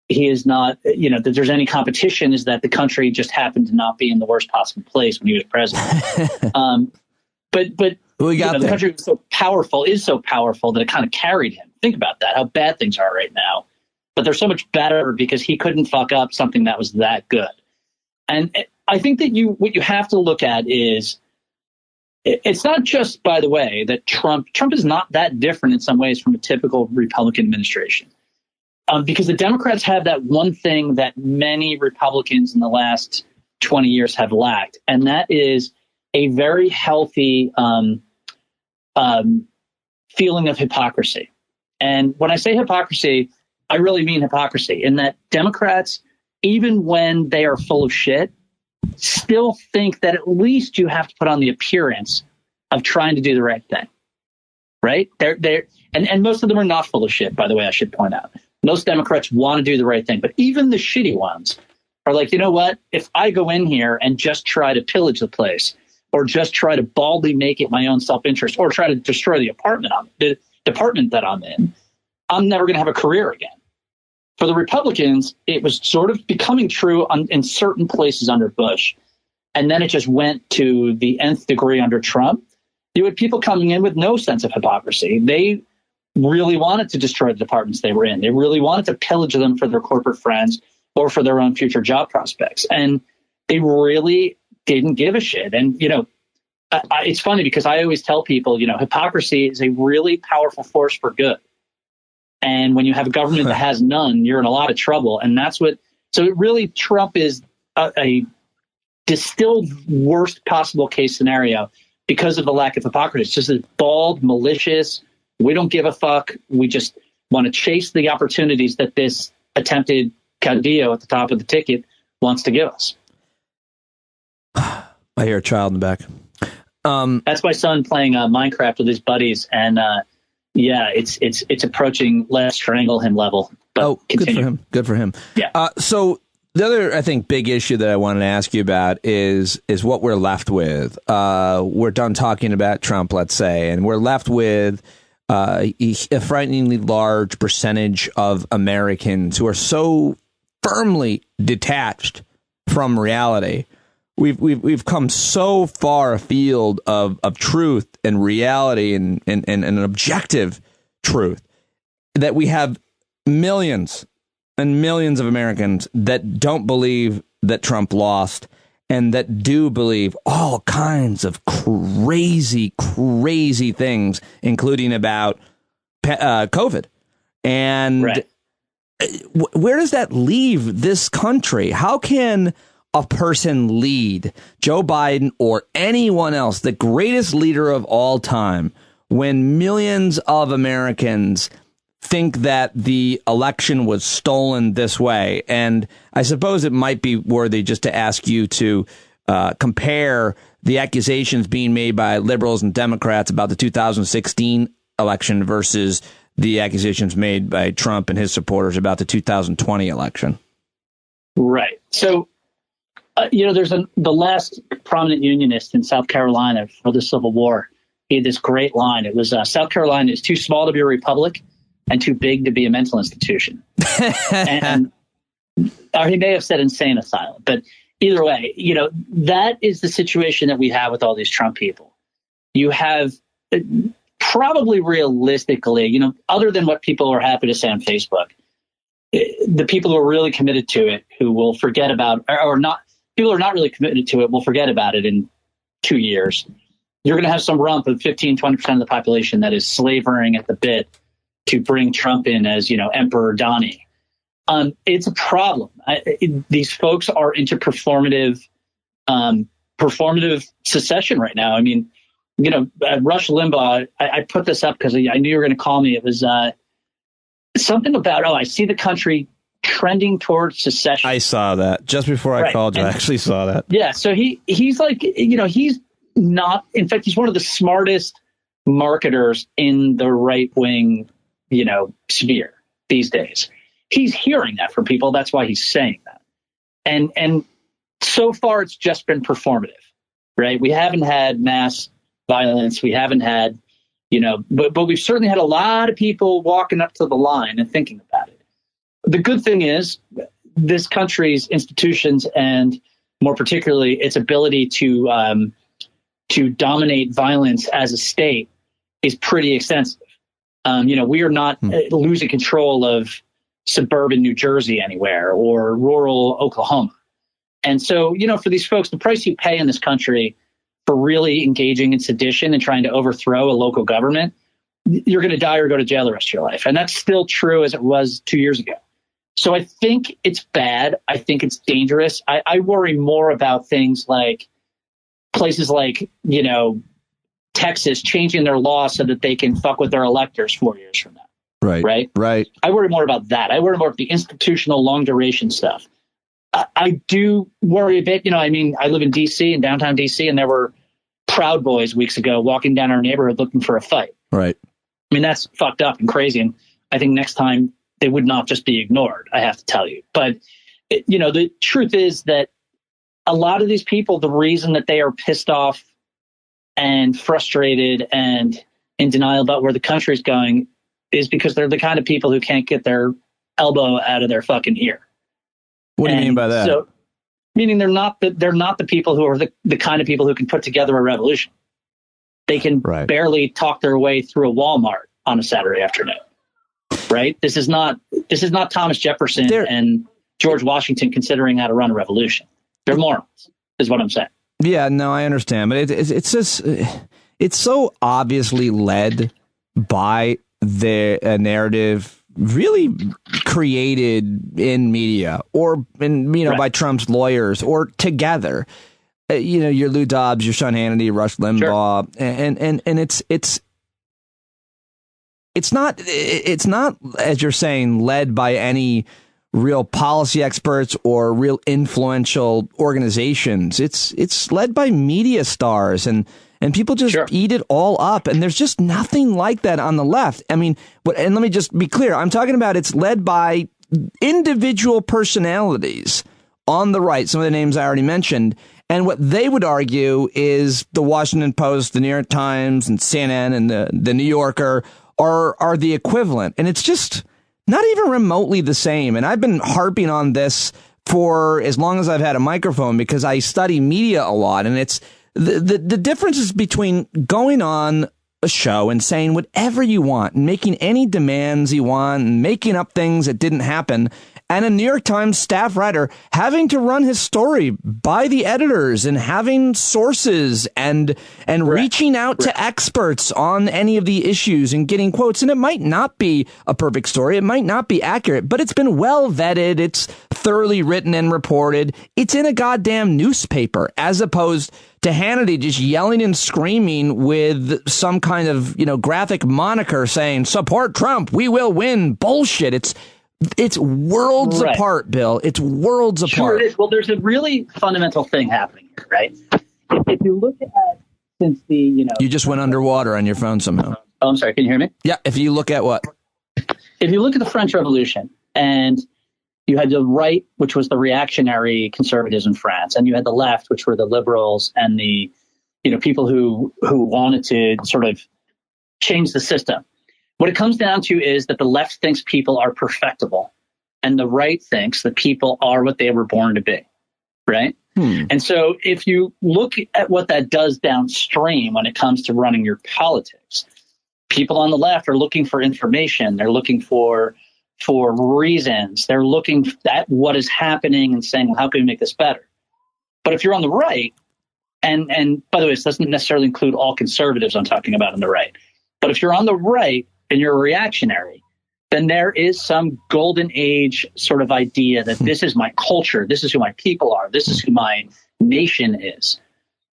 that there's any competition is that the country just happened to not be in the worst possible place when he was president. But the country was so powerful that it kind of carried him. Think about that, how bad things are right now. But they're so much better because he couldn't fuck up something that was that good. And I think that what you have to look at is, it's not just, by the way, that Trump is not that different in some ways from a typical Republican administration. Because the Democrats have that one thing that many Republicans in the last 20 years have lacked, and that is a very healthy feeling of hypocrisy. And when I say hypocrisy, I really mean hypocrisy in that Democrats, even when they are full of shit, still think that at least you have to put on the appearance of trying to do the right thing. Right? And most of them are not full of shit, by the way, I should point out. Most Democrats want to do the right thing, but even the shitty ones are like, you know what? If I go in here and just try to pillage the place, or just try to baldly make it my own self-interest, or try to destroy the department that I'm in, I'm never going to have a career again. For the Republicans, it was sort of becoming true in certain places under Bush. And then it just went to the nth degree under Trump. You had people coming in with no sense of hypocrisy. They really wanted to destroy the departments they were in. They really wanted to pillage them for their corporate friends or for their own future job prospects. And they really didn't give a shit. And, it's funny because I always tell people, hypocrisy is a really powerful force for good. And when you have a government that has none, you're in a lot of trouble. And so it really, Trump is a distilled worst possible case scenario because of the lack of hypocrisy. It's just a bald, malicious, we don't give a fuck. We just want to chase the opportunities that this attempted caudillo at the top of the ticket wants to give us. I hear a child in the back. That's my son playing Minecraft with his buddies, and it's approaching let's strangle him level. But continue. Good for him. Yeah. So the other, I think, big issue that I wanted to ask you about is what we're left with. We're done talking about Trump, let's say, and we're left with a frighteningly large percentage of Americans who are so firmly detached from reality. We've come so far afield of truth and reality and an objective truth that we have millions and millions of Americans that don't believe that Trump lost and that do believe all kinds of crazy things, including about COVID. And right. Where does that leave this country? How can a person lead, Joe Biden or anyone else, the greatest leader of all time, when millions of Americans think that the election was stolen this way? And I suppose it might be worthy just to ask you to compare the accusations being made by liberals and Democrats about the 2016 election versus the accusations made by Trump and his supporters about the 2020 election. Right. So, there's the last prominent unionist in South Carolina for the Civil War. He had this great line. It was South Carolina is too small to be a republic and too big to be a mental institution. Or he may have said insane asylum. But either way, that is the situation that we have with all these Trump people. You have probably realistically, other than what people are happy to say on Facebook, the people who are really committed to it, who will forget about, or not, people who are not really committed to it will forget about it in 2 years. You're going to have some rump of 15, 20% of the population that is slavering at the bit to bring Trump in as, Emperor Donnie. It's a problem. These folks are into performative secession right now. I mean, Rush Limbaugh, I put this up because I knew you were going to call me. It was something about, I see the country trending towards secession. I saw that just before I called you. I actually saw that. Yeah. So he's like, he's not, in fact, he's one of the smartest marketers in the right wing, sphere these days. He's hearing that from people. That's why he's saying that. And so far it's just been performative, right? We haven't had mass violence. We haven't had, but we've certainly had a lot of people walking up to the line and thinking about it. The good thing is this country's institutions, and more particularly its ability to dominate violence as a state, is pretty extensive. We are not losing control of suburban New Jersey anywhere or rural Oklahoma. And so, for these folks, the price you pay in this country for really engaging in sedition and trying to overthrow a local government, you're going to die or go to jail the rest of your life. And that's still true as it was 2 years ago. So I think it's bad. I think it's dangerous. I worry more about things like places like, Texas changing their law so that they can fuck with their electors 4 years from now. Right. I worry more about that. I worry more about the institutional long duration stuff. I do worry a bit. I live in DC, in downtown DC, and there were Proud Boys weeks ago walking down our neighborhood looking for a fight. Right. That's fucked up and crazy. And I think next time they would not just be ignored, I have to tell you. But, the truth is that a lot of these people, the reason that they are pissed off and frustrated and in denial about where the country's going is because they're the kind of people who can't get their elbow out of their fucking ear. What do you mean by that? So, meaning they're not the people who are the kind of people who can put together a revolution. They can barely talk their way through a Walmart on a Saturday afternoon. Right? This is not Thomas Jefferson and George Washington considering how to run a revolution. They're morons, is what I'm saying. Yeah, no, I understand, but it's just it's so obviously led by the narrative really created in media or by Trump's lawyers or together. Your Lou Dobbs, your Sean Hannity, Rush Limbaugh, and it's not, as you're saying, led by any real policy experts or real influential organizations. It's led by media stars and people just eat it all up. And there's just nothing like that on the left. And let me just be clear. I'm talking about it's led by individual personalities on the right. Some of the names I already mentioned. And what they would argue is the Washington Post, the New York Times, and CNN and the New Yorker are the equivalent. And it's just not even remotely the same. And I've been harping on this for as long as I've had a microphone because I study media a lot. And it's the differences between going on a show and saying whatever you want and making any demands you want and making up things that didn't happen, and a New York Times staff writer having to run his story by the editors and having sources and reaching out to experts on any of the issues and getting quotes. And it might not be a perfect story. It might not be accurate, but it's been well vetted. It's thoroughly written and reported. It's in a goddamn newspaper, as opposed to Hannity just yelling and screaming with some kind of, graphic moniker saying, support Trump, we will win. Bullshit. It's worlds apart, Bill. It's worlds apart. Sure it is. Well, there's a really fundamental thing happening here, right? If you look at since the, You just went underwater on your phone somehow. Oh, I'm sorry. Can you hear me? Yeah. If you look at what? If you look at the French Revolution, and you had the right, which was the reactionary conservatives in France, and you had the left, which were the liberals and the, people who wanted to sort of change the system. What it comes down to is that the left thinks people are perfectible, and the right thinks that people are what they were born to be, right? And so if you look at what that does downstream when it comes to running your politics, people on the left are looking for information. They're looking for reasons. They're looking at what is happening and saying, well, how can we make this better? But if you're on the right, and by the way, this doesn't necessarily include all conservatives I'm talking about on the right, but if you're on the right and you're a reactionary, then there is some golden age sort of idea that this is my culture, this is who my people are, this is who my nation is.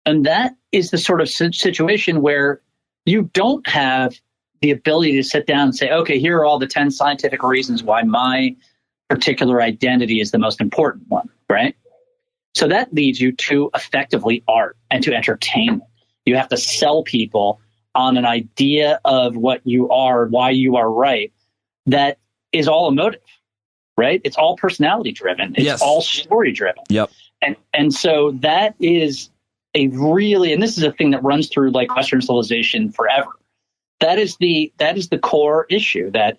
And that is the sort of situation where you don't have the ability to sit down and say, okay, here are all the 10 scientific reasons why my particular identity is the most important one, right? So that leads you to effectively art and to entertainment. You have to sell people on an idea of what you are, why you are right, that is all emotive, right? It's all personality driven. It's all story driven. Yep. And so that is a really, and this is a thing that runs through like Western civilization forever. That is the core issue, that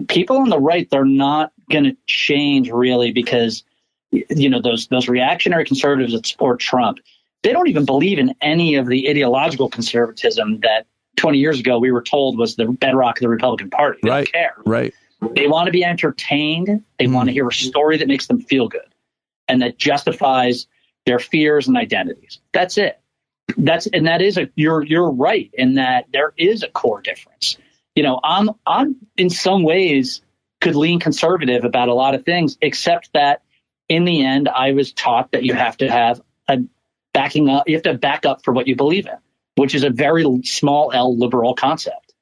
people on the right, they're not going to change really because, you know, those reactionary conservatives that support Trump, they don't even believe in any of the ideological conservatism that 20 years ago we were told was the bedrock of the Republican Party. They don't care. Right. They want to be entertained. They want to hear a story that makes them feel good and that justifies their fears and identities. That's it. You're right in that there is a core difference. You know, I'm in some ways could lean conservative about a lot of things, except that in the end, I was taught that you have to have backing up. You have to back up for what you believe in, which is a very small L liberal concept.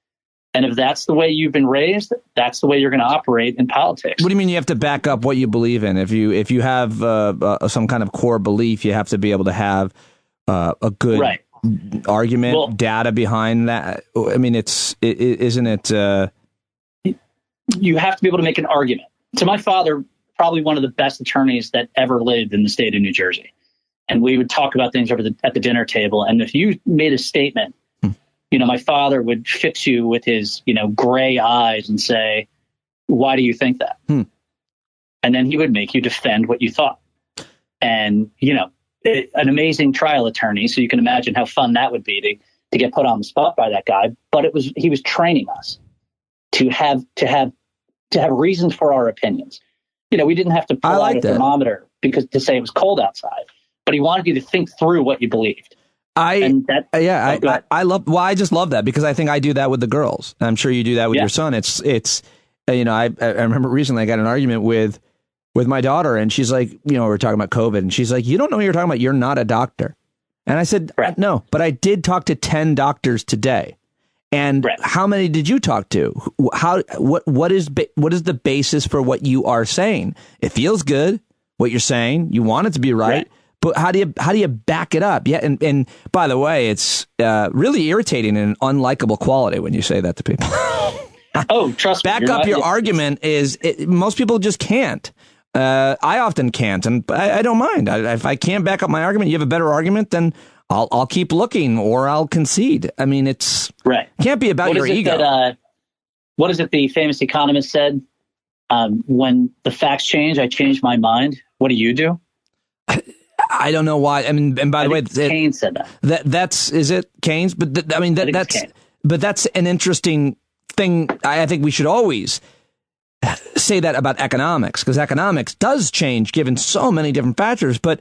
And if that's the way you've been raised, that's the way you're going to operate in politics. What do you mean you have to back up what you believe in? If you have some kind of core belief, you have to be able to have a good argument, data behind that. I mean, isn't it? You have to be able to make an argument. So my father, probably one of the best attorneys that ever lived in the state of New Jersey. And we would talk about things at the dinner table. And if you made a statement, you know, my father would fix you with his, you know, gray eyes and say, why do you think that? And then he would make you defend what you thought. And, you know, an amazing trial attorney. So you can imagine how fun that would be to get put on the spot by that guy. But he was training us to have reasons for our opinions. You know, we didn't have to pull out a thermometer to say it was cold outside, but he wanted you to think through what you believed. I just love that because I think I do that with the girls. I'm sure you do that with your son. It's you know, I remember recently I got an argument with my daughter and she's like, you know, we were talking about COVID and she's like, you don't know what you're talking about. You're not a doctor. And I said, no, but I did talk to 10 doctors today. And how many did you talk to? What is the basis for what you are saying? It feels good what you're saying. You want it to be right. But how do you back it up? Yeah, and by the way, it's really irritating and an unlikable quality when you say that to people. Oh, trust me. Back up your argument most people just can't. I often can't, and I don't mind. If I can't back up my argument, you have a better argument, then I'll keep looking or I'll concede. I mean, it's can't be about your ego. What is it the famous economist said? When the facts change, I change my mind. What do you do? I don't know why. I mean, and by the way, Keynes said that. That's is it Keynes? But that's an interesting thing. I think we should always say that about economics because economics does change given so many different factors. But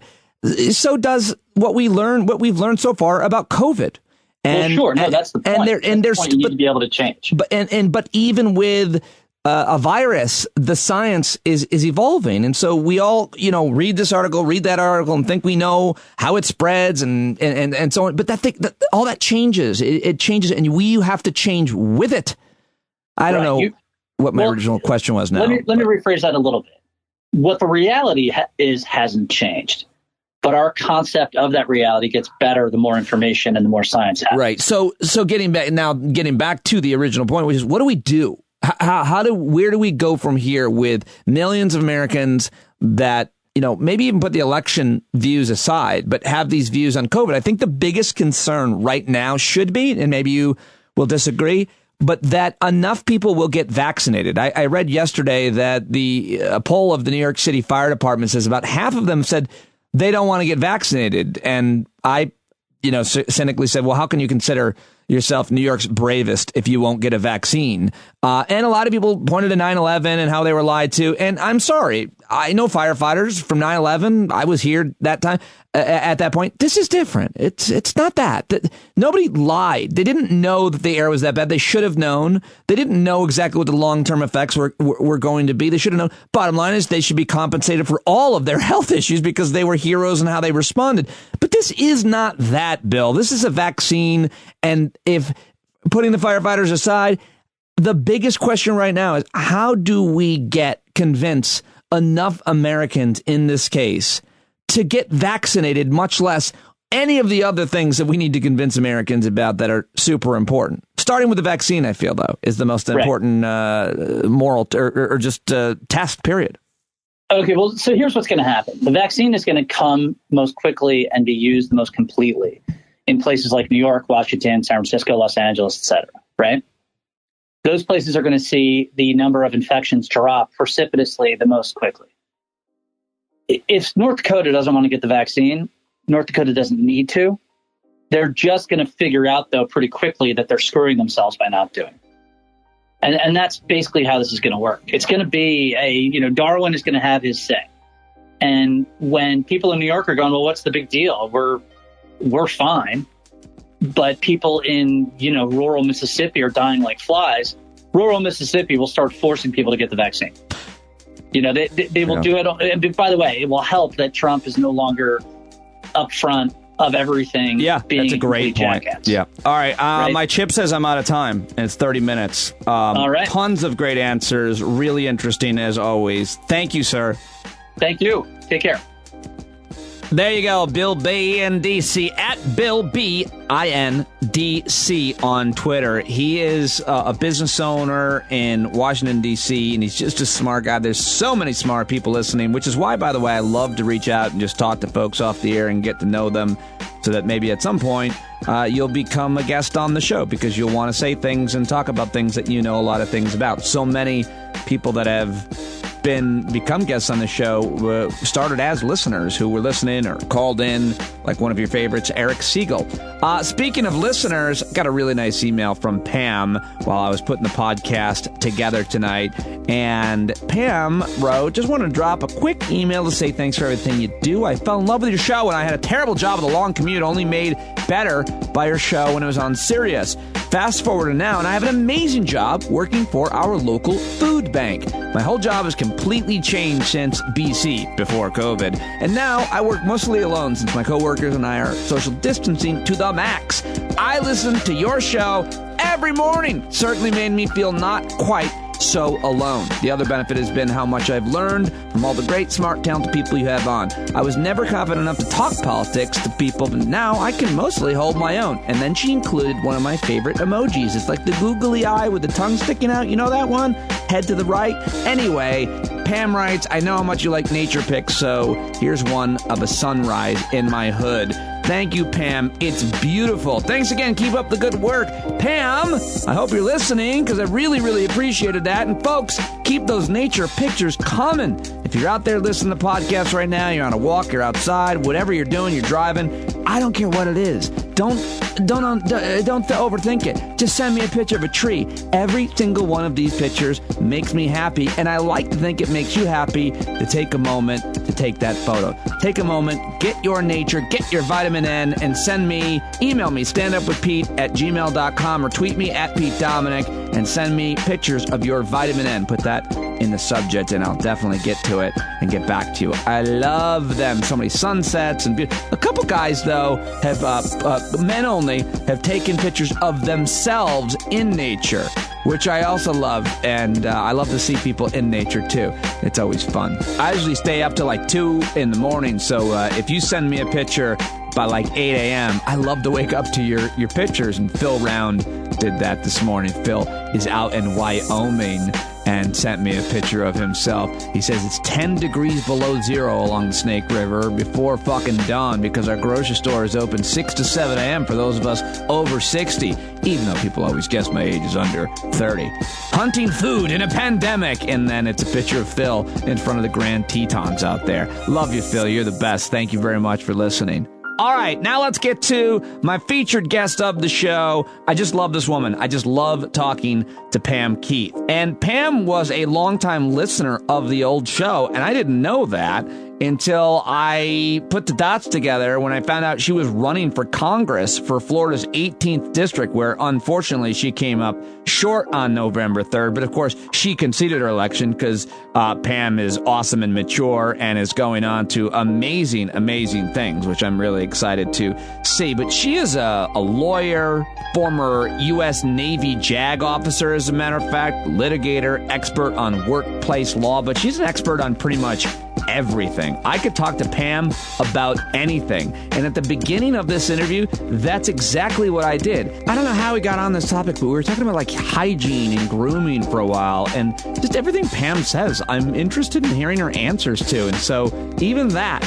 so does what we've learned so far about COVID. And, well, sure, no, that's the point. And there's you need to be able to change. But even with a virus, the science is evolving, and so we all, you know, read this article, read that article, and think we know how it spreads and so on. But all that changes. It changes, and we have to change with it. I don't know what my original question was. Now, let me rephrase that a little bit. What the reality hasn't changed. But our concept of that reality gets better the more information and the more science happens. Right. So getting back to the original point, which is what do we do? Where do we go from here with millions of Americans that, you know, maybe even put the election views aside, but have these views on COVID? I think the biggest concern right now should be, and maybe you will disagree, but that enough people will get vaccinated. I read yesterday that a poll of the New York City Fire Department says about half of them said they don't want to get vaccinated. And I, you know, cynically said, well, how can you consider yourself New York's bravest if you won't get a vaccine. And a lot of people pointed to 9/11 and how they were lied to. And I'm sorry, I know firefighters from 9/11. I was here that time. At that point, this is different. It's not that. Nobody lied. They didn't know that the air was that bad. They should have known. They didn't know exactly what the long-term effects were going to be. They should have known. Bottom line is they should be compensated for all of their health issues because they were heroes in how they responded. But this is not that, Bill. This is a vaccine. And if putting the firefighters aside, the biggest question right now is how do we convince enough Americans in this case to get vaccinated, much less any of the other things that we need to convince Americans about that are super important. Starting with the vaccine, I feel, though, is the most important moral or just test, period. Okay, well, so here's what's going to happen. The vaccine is going to come most quickly and be used the most completely in places like New York, Washington, San Francisco, Los Angeles, et cetera, right? Those places are going to see the number of infections drop precipitously the most quickly. If North Dakota doesn't want to get the vaccine, North Dakota doesn't need to. They're just going to figure out, though, pretty quickly that they're screwing themselves by not doing it. And that's basically how this is going to work. It's going to be Darwin is going to have his say. And when people in New York are going, well, what's the big deal? We're fine. But people in, rural Mississippi are dying like flies. Rural Mississippi will start forcing people to get the vaccine. They will do it. And by the way, it will help that Trump is no longer up front of everything. Yeah, being that's a great point. Jackass. Yeah. All right. Right? My chip says I'm out of time, and it's 30 minutes. All right. Tons of great answers. Really interesting, as always. Thank you, sir. Thank you. Take care. There you go, Bill B in DC at Bill B INDC on Twitter. He is a business owner in Washington, D.C., and he's just a smart guy. There's so many smart people listening, which is why, by the way, I love to reach out and just talk to folks off the air and get to know them so that maybe at some point you'll become a guest on the show because you'll want to say things and talk about things that you know a lot of things about. So many people that have become guests on the show started as listeners who were listening or called in, like one of your favorites, Eric Siegel. Speaking of listeners, got a really nice email from Pam while I was putting the podcast together tonight. And Pam wrote, just wanted to drop a quick email to say thanks for everything you do. I fell in love with your show and I had a terrible job with a long commute, only made better by your show when it was on Sirius. Fast forward to now, and I have an amazing job working for our local food bank. My whole job has completely changed since BC, before COVID. And now I work mostly alone since my coworkers and I are social distancing to the max. I listen to your show every morning. Certainly made me feel not quite so alone. The other benefit has been how much I've learned from all the great, smart, talented people you have on. I was never confident enough to talk politics to people, but now I can mostly hold my own. And then she included one of my favorite emojis. It's like the googly eye with the tongue sticking out. You know that one? Head to the right. Anyway, Pam writes, I know how much you like nature pics, so here's one of a sunrise in my hood. Thank you, Pam. It's beautiful. Thanks again. Keep up the good work. Pam, I hope you're listening because I really, really appreciated that. And folks, keep those nature pictures coming. If you're out there listening to podcasts right now, you're on a walk, you're outside, whatever you're doing, you're driving, I don't care what it is. Don't overthink it. Just send me a picture of a tree. Every single one of these pictures makes me happy, and I like to think it makes you happy to take a moment to take that photo. Take a moment, get your nature, get your vitamin N, and email me, standupwithpete@gmail.com, or tweet me at Pete Dominic, and send me pictures of your vitamin N. Put that in the subject, and I'll definitely get to it and get back to you. I love them. So many sunsets and a couple guys, though, have men only, have taken pictures of themselves in nature, which I also love, and I love to see people in nature too. It's always fun. I usually stay up till like 2 in the morning, so if you send me a picture by like 8 a.m., I love to wake up to your pictures, and Phil Round did that this morning. Phil is out in Wyoming and sent me a picture of himself. He says it's 10 degrees below zero along the Snake River before fucking dawn because our grocery store is open 6 to 7 a.m. for those of us over 60, even though people always guess my age is under 30. Hunting food in a pandemic. And then it's a picture of Phil in front of the Grand Tetons out there. Love you, Phil. You're the best. Thank you very much for listening. All right, now let's get to my featured guest of the show. I just love this woman. I just love talking to Pam Keith. And Pam was a longtime listener of the old show, and I didn't know that until I put the dots together when I found out she was running for Congress for Florida's 18th district, where unfortunately she came up short on November 3rd. But of course, she conceded her election because Pam is awesome and mature and is going on to amazing, amazing things, which I'm really excited to see. But she is a lawyer, former U.S. Navy JAG officer, as a matter of fact, litigator, expert on workplace law, but she's an expert on pretty much everything. I could talk to Pam about anything. And at the beginning of this interview, that's exactly what I did. I don't know how we got on this topic, but we were talking about like hygiene and grooming for a while, and just everything Pam says, I'm interested in hearing her answers to. And so even that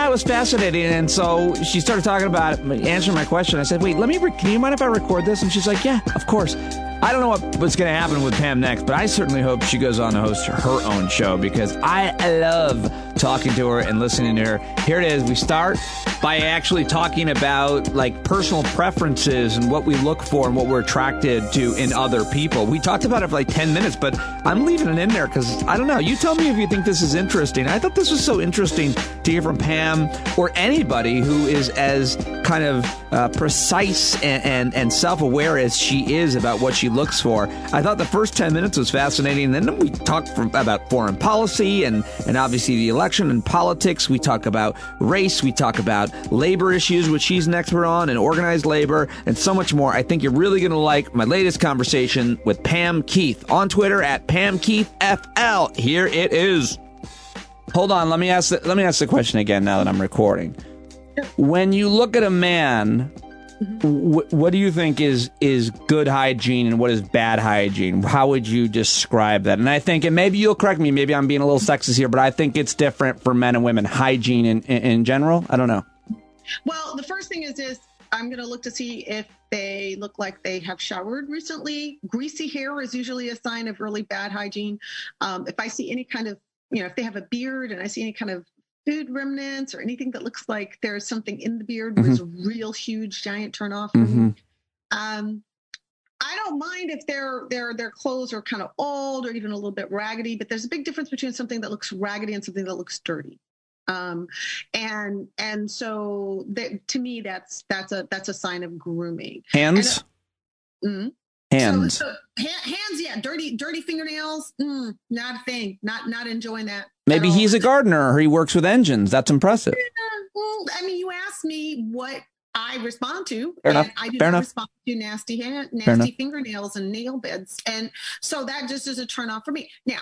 was fascinating. And so she started talking about answering my question. I said, wait, can you mind if I record this? And she's like, yeah, of course. I don't know what's going to happen with Pam next, but I certainly hope she goes on to host her own show, because I love talking to her and listening to her. Here it is. We start by actually talking about like personal preferences and what we look for and what we're attracted to in other people. We talked about it for like 10 minutes, but I'm leaving it in there because I don't know. You tell me if you think this is interesting. I thought this was so interesting to hear from Pam, or anybody who is as kind of precise and self-aware as she is about what she looks for. I thought the first 10 minutes was fascinating. And then we talked about foreign policy and obviously the election and politics. We talk about race. We talk about labor issues, which she's an expert on, and organized labor, and so much more. I think you're really going to like my latest conversation with Pam Keith on Twitter at PamKeithFL. Here it is. Hold on. Let me ask the question again now that I'm recording. When you look at a man, what do you think is good hygiene and what is bad hygiene? How would you describe that? And I think, and maybe you'll correct me, maybe I'm being a little sexist here, but I think it's different for men and women, hygiene in general. I don't know. Well, the first thing is I'm going to look to see if they look like they have showered recently. Greasy hair is usually a sign of really bad hygiene. If I see any kind of, if they have a beard and I see any kind of food remnants or anything that looks like there's something in the beard, was a real huge giant turnoff for me. I don't mind if their clothes are kind of old or even a little bit raggedy, but there's a big difference between something that looks raggedy and something that looks dirty. And so to me, that's a sign of grooming. Hands. Hands. So hands, yeah. Dirty fingernails, not a thing. Not enjoying that. Maybe he's a gardener or he works with engines. That's impressive. Well, I mean, you asked me what I respond to. Fair enough. I do not respond to nasty fingernails and nail beds. And so that just is a turn off for me. Now,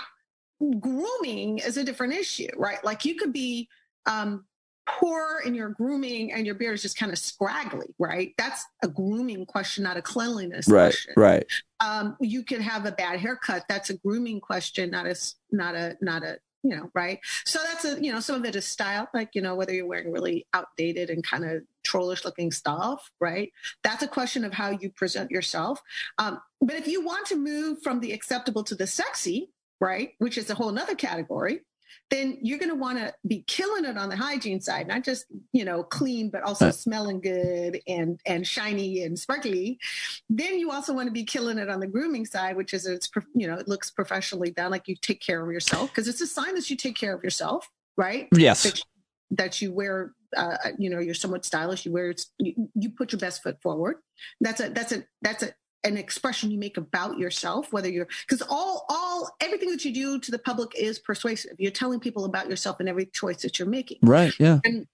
grooming is a different issue, right? Like you could be poor in your grooming and your beard is just kind of scraggly, right? That's a grooming question, not a cleanliness question. Right. You could have a bad haircut. That's a grooming question, not a right. So that's some of it is style, like, whether you're wearing really outdated and kind of trollish looking stuff, right? That's a question of how you present yourself. But if you want to move from the acceptable to the sexy, right, which is a whole nother category, then you're going to want to be killing it on the hygiene side, not just, clean, but also smelling good and shiny and sparkly. Then you also want to be killing it on the grooming side, which is, it looks professionally done, like you take care of yourself, because it's a sign that you take care of yourself, right? Yes. That you wear, you're somewhat stylish. You put your best foot forward. That's an expression you make about yourself, because everything that you do to the public is persuasive. You're telling people about yourself and every choice that you're making. Right. Yeah. And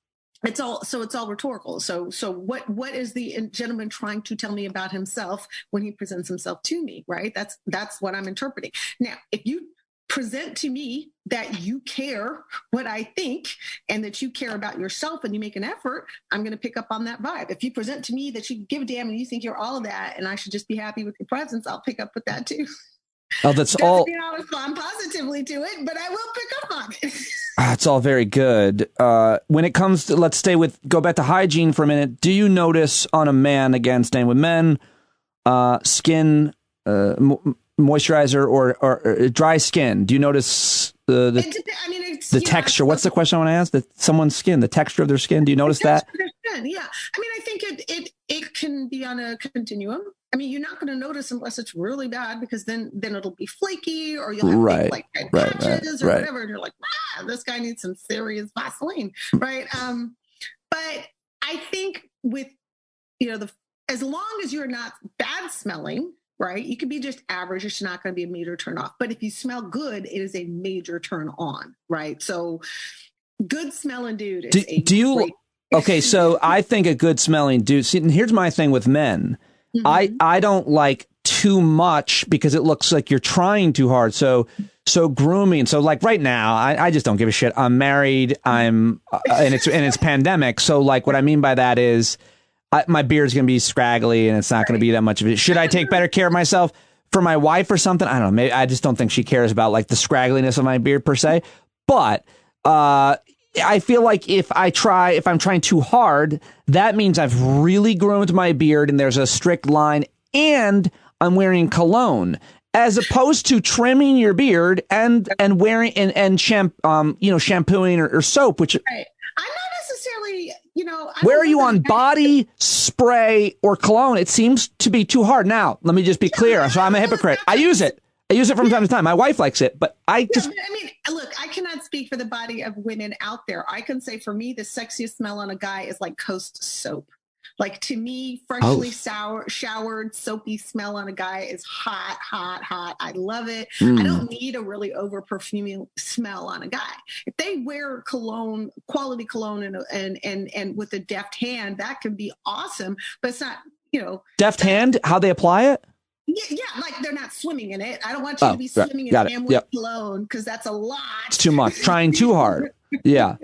it's all rhetorical. So what is the gentleman trying to tell me about himself when he presents himself to me? Right. That's what I'm interpreting. Now, if you present to me that you care what I think and that you care about yourself and you make an effort, I'm going to pick up on that vibe. If you present to me that you give a damn and you think you're all of that and I should just be happy with your presence, I'll pick up with that too. Oh, that's all. I'll respond positively to it, but I will pick up on it. It's all very good. When it comes to, go back to hygiene for a minute. Do you notice on a man, again, staying with men, skin, moisturizer or dry skin? Do you notice the texture? What's the question I want to ask? Someone's skin, the texture of their skin. Do you notice that? Yeah. I mean, I think it can be on a continuum. I mean, you're not going to notice unless it's really bad, because then it'll be flaky, or you'll have things like red patches or whatever. And you're like, this guy needs some serious Vaseline. Right. But I think with, as long as you're not bad smelling, right, you could be just average. It's not going to be a major turn off. But if you smell good, it is a major turn on. Right. So good smelling dude is great. Okay, so I think a good smelling dude. See, and here's my thing with men. I don't like too much, because it looks like you're trying too hard. So grooming. So like right now, I just don't give a shit. I'm married. And it's pandemic. So like what I mean by that is my beard's gonna be scraggly, and it's not gonna be that much of it. Should I take better care of myself for my wife or something? I don't know. Maybe I just don't think she cares about like the scraggliness of my beard per se. But I feel like if I'm trying too hard, that means I've really groomed my beard and there's a strict line, and I'm wearing cologne, as opposed to trimming your beard and wearing and shampooing or soap, which right. I'm not necessarily, where are you on body spray or cologne? It seems to be too hard. Now, let me just be clear. So I'm a hypocrite. I use it from time to time. My wife likes it, but I mean, look, I cannot speak for the body of women out there. I can say for me, the sexiest smell on a guy is like Coast soap. Like, to me, freshly showered, soapy smell on a guy is hot, hot, hot. I love it. I don't need a really over perfuming smell on a guy. If they wear cologne, quality cologne, and with a deft hand, that can be awesome. But it's not, deft hand, how they apply it. Yeah, like they're not swimming in it. I don't want you to be swimming in Amway cologne, because that's a lot. It's too much. Trying too hard. Yeah.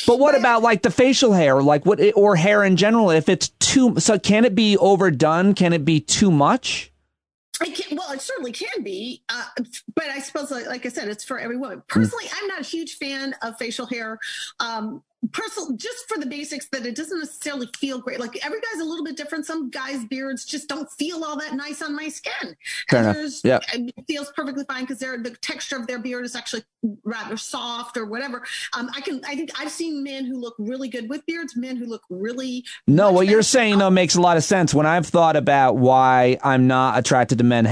But what about like the facial hair, like or hair in general? If it's so can it be overdone? Can it be too much? It certainly can be. But I suppose, like I said, it's for every woman. Personally, I'm not a huge fan of facial hair. Just for the basics, that it doesn't necessarily feel great. Like, every guy's a little bit different. Some guys' beards just don't feel all that nice on my skin. Fair enough. Yep. It feels perfectly fine, because the texture of their beard is actually rather soft or whatever. I think I've seen men who look really good with beards, men who look really. No, what you're saying though makes a lot of sense. When I've thought about why I'm not attracted to men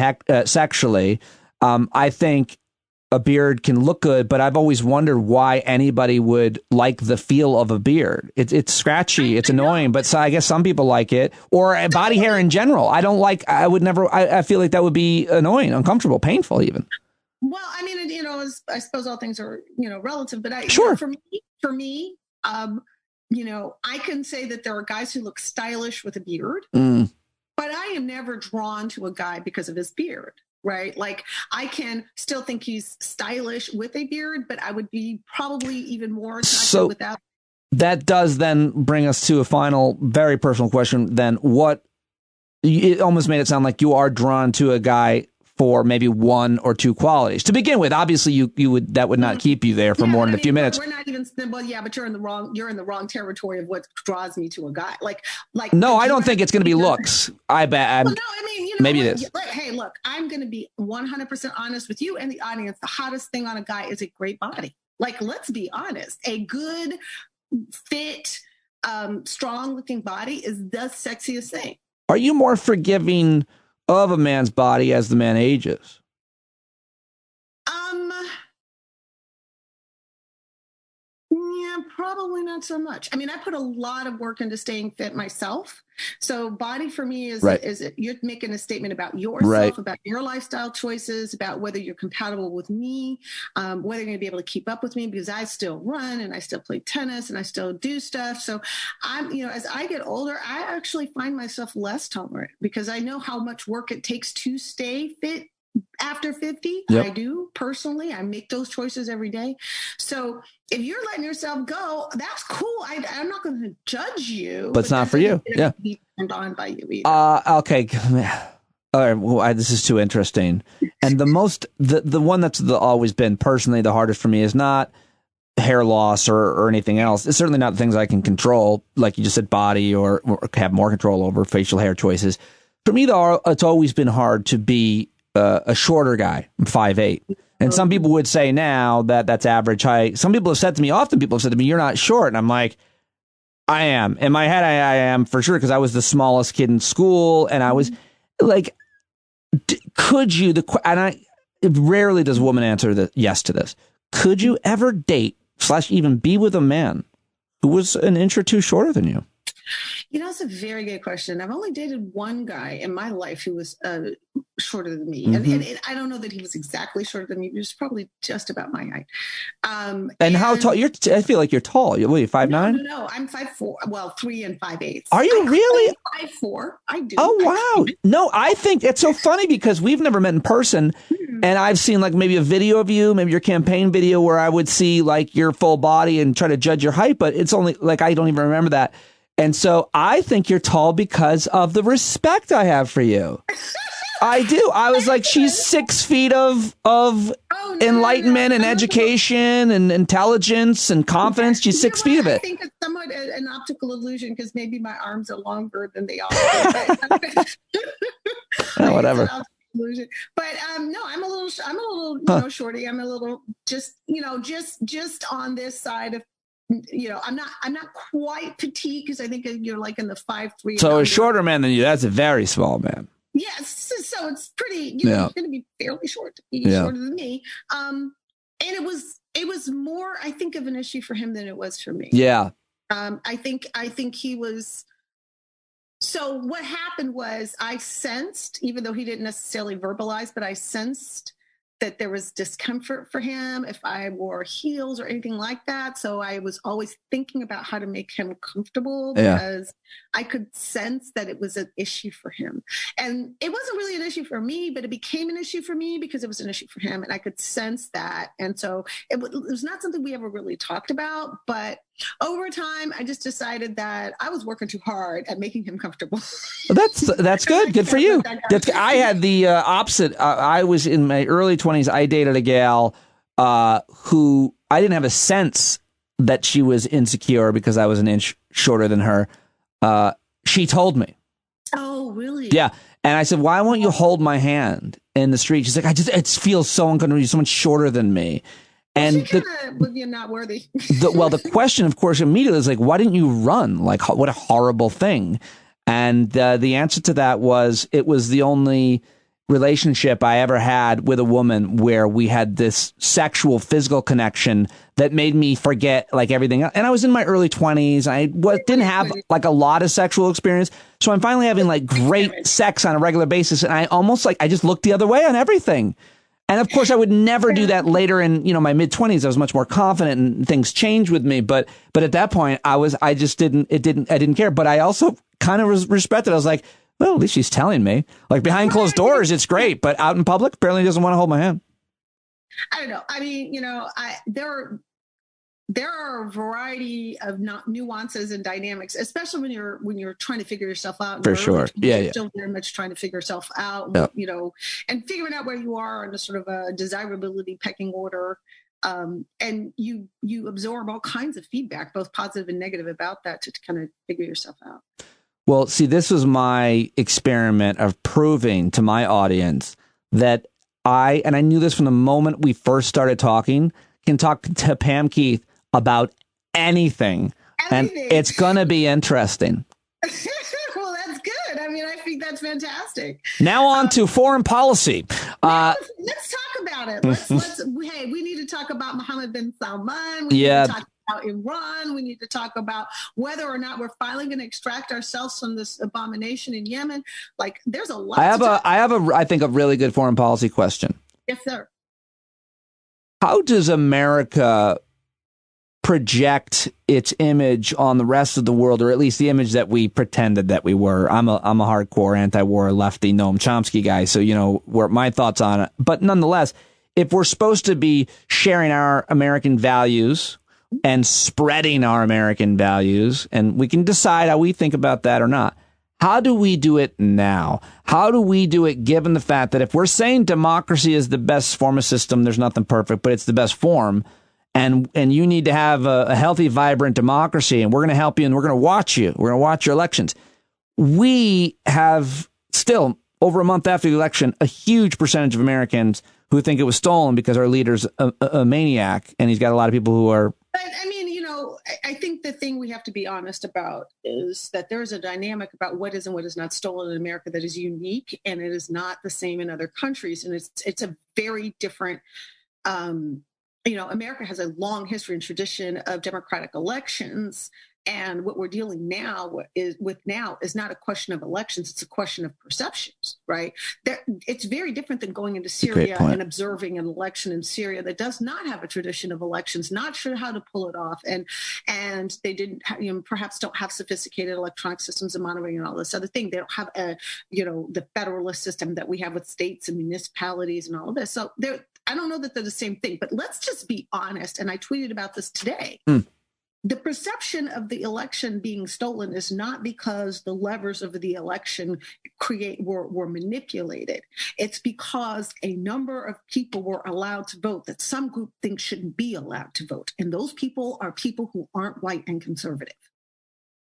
sexually, I think a beard can look good, but I've always wondered why anybody would like the feel of a beard. It's scratchy, it's annoying, but I guess some people like it. Or body hair in general. I don't like. I would never. I feel like that would be annoying, uncomfortable, painful, even. Well, I mean, I suppose all things are relative, but for me, I can say that there are guys who look stylish with a beard, but I am never drawn to a guy because of his beard. Right. Like, I can still think he's stylish with a beard, but I would be probably even more attracted without. That does then bring us to a final, very personal question. Then it almost made it sound like you are drawn to a guy for maybe one or two qualities to begin with. Obviously, that would not keep you there for more than a few minutes. We're not even. Well, yeah, but you're in the wrong territory of what draws me to a guy. Like. No, I don't think it's going to be looks. I bet. Well, no, I mean, maybe it is. Hey, look, I'm going to be 100% honest with you and the audience. The hottest thing on a guy is a great body. Like, let's be honest. A good, fit, strong-looking body is the sexiest thing. Are you more forgiving of a man's body as the man ages? Yeah, probably not so much. I mean, I put a lot of work into staying fit myself. So body for me is you're making a statement about yourself, about your lifestyle choices, about whether you're compatible with me, whether you're going to be able to keep up with me, because I still run and I still play tennis and I still do stuff. So as I get older, I actually find myself less tolerant, because I know how much work it takes to stay fit after 50. Yep. I do personally. I make those choices every day. So if you're letting yourself go, that's cool. I'm not going to judge you, but it's not for you. Yeah. Be turned on by you either. Okay. All right. Well, this is too interesting. And the one that's always been personally the hardest for me is not hair loss or anything else. It's certainly not the things I can control, like you just said, body or have more control over, facial hair choices. For me, though, it's always been hard to be a shorter guy. I'm 5'8". And some people would say now that that's average height. Some people have said to me, you're not short. And I'm like, I am. In my head, I am for sure, because I was the smallest kid in school, and I was like, could you, rarely does a woman answer yes to this. Could you ever date / even be with a man who was an inch or two shorter than you? It's a very good question. I've only dated one guy in my life who was shorter than me. And I don't know that he was exactly shorter than me. He was probably just about my height. And how tall? I feel like you're tall. What are you, 5'9"? No. I'm 5'4". Well, 3 5/8. Are you really? 5'4". I do. Oh, wow. No, I think it's so funny because we've never met in person. And I've seen like maybe a video of you, maybe your campaign video, where I would see like your full body and try to judge your height. But it's only like, I don't even remember that. And so I think you're tall because of the respect I have for you. I do. I was like, she's 6 feet of enlightenment and education and intelligence and confidence. She's 6 feet of it. I think it's somewhat an optical illusion because maybe my arms are longer than they are. Whatever. Illusion. But no, I'm a little shorty. I'm a little just on this side of. I'm not quite petite because I think you're like in the 5'3". So a shorter man than you, that's a very small man. Yes, so it's pretty. It's going to be fairly short to be shorter than me. And it was more, I think, of an issue for him than it was for me. Yeah. I think he was. So what happened was I sensed, even though he didn't necessarily verbalize, but I sensed that there was discomfort for him if I wore heels or anything like that. So I was always thinking about how to make him comfortable because I could sense that it was an issue for him. And it wasn't really an issue for me, but it became an issue for me because it was an issue for him. And I could sense that. And so it was not something we ever really talked about. But over time, I just decided that I was working too hard at making him comfortable. Well, that's good. Good for you. I had the opposite. I was in my early 20s. I dated a gal who I didn't have a sense that she was insecure because I was an inch shorter than her. She told me. Oh, really? Yeah. And I said, why won't you hold my hand in the street? She's like, it feels so uncomfortable. You're so much shorter than me. And you're not worthy. The question, of course, immediately is like, why didn't you run? Like, what a horrible thing. And the answer to that was, it was the only relationship I ever had with a woman where we had this sexual, physical connection that made me forget like everything else. And I was in my early 20s. I didn't have like a lot of sexual experience. So I'm finally having like great sex on a regular basis. And I almost I just looked the other way on everything. And of course, I would never do that later in, my mid-20s. I was much more confident and things changed with me. But at that point, I didn't care. But I also kind of respected. I was like, well, at least she's telling me. Like behind closed doors, it's great. But out in public, apparently doesn't want to hold my hand. I don't know. I mean, there are a variety of nuances and dynamics, especially when you're trying to figure yourself out. For sure. Yeah. Still very much trying to figure yourself out, and figuring out where you are in a sort of a desirability pecking order. And you absorb all kinds of feedback, both positive and negative, about that to kind of figure yourself out. Well, see, this was my experiment of proving to my audience that I knew this from the moment we first started talking, can talk to Pam Keith about anything. And it's going to be interesting. Well, that's good. I mean, I think that's fantastic. Now on to foreign policy. Let's talk about it. Hey, we need to talk about Mohammed bin Salman. We need to talk about Iran. We need to talk about whether or not we're finally going to extract ourselves from this abomination in Yemen. Like, there's a lot. I think a really good foreign policy question. Yes, sir. How does America project its image on the rest of the world, or at least the image that we pretended that we were? I'm a hardcore anti-war lefty Noam Chomsky guy, so what my thoughts on it. But nonetheless, if we're supposed to be sharing our American values and spreading our American values, and we can decide how we think about that or not, how do we do it now? How do we do it given the fact that if we're saying democracy is the best form of system, there's nothing perfect, but it's the best form, and you need to have a healthy, vibrant democracy, and we're going to help you, and we're going to watch you. We're going to watch your elections. We have still, over a month after the election, a huge percentage of Americans who think it was stolen because our leader's a maniac, and he's got a lot of people who are... But I mean, I think the thing we have to be honest about is that there is a dynamic about what is and what is not stolen in America that is unique, and it is not the same in other countries. And it's a very different, America has a long history and tradition of democratic elections. And what we're dealing with now is not a question of elections; it's a question of perceptions, right? It's very different than going into Syria and observing an election in Syria that does not have a tradition of elections, not sure how to pull it off, and they didn't, perhaps don't have sophisticated electronic systems of monitoring and all this other thing. They don't have the federalist system that we have with states and municipalities and all of this. So I don't know that they're the same thing. But let's just be honest. And I tweeted about this today. The perception of the election being stolen is not because the levers of the election were manipulated. It's because a number of people were allowed to vote that some group thinks shouldn't be allowed to vote. And those people are people who aren't white and conservative.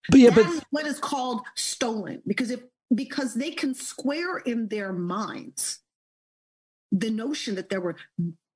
That's what is called stolen, because they can square in their minds the notion that there were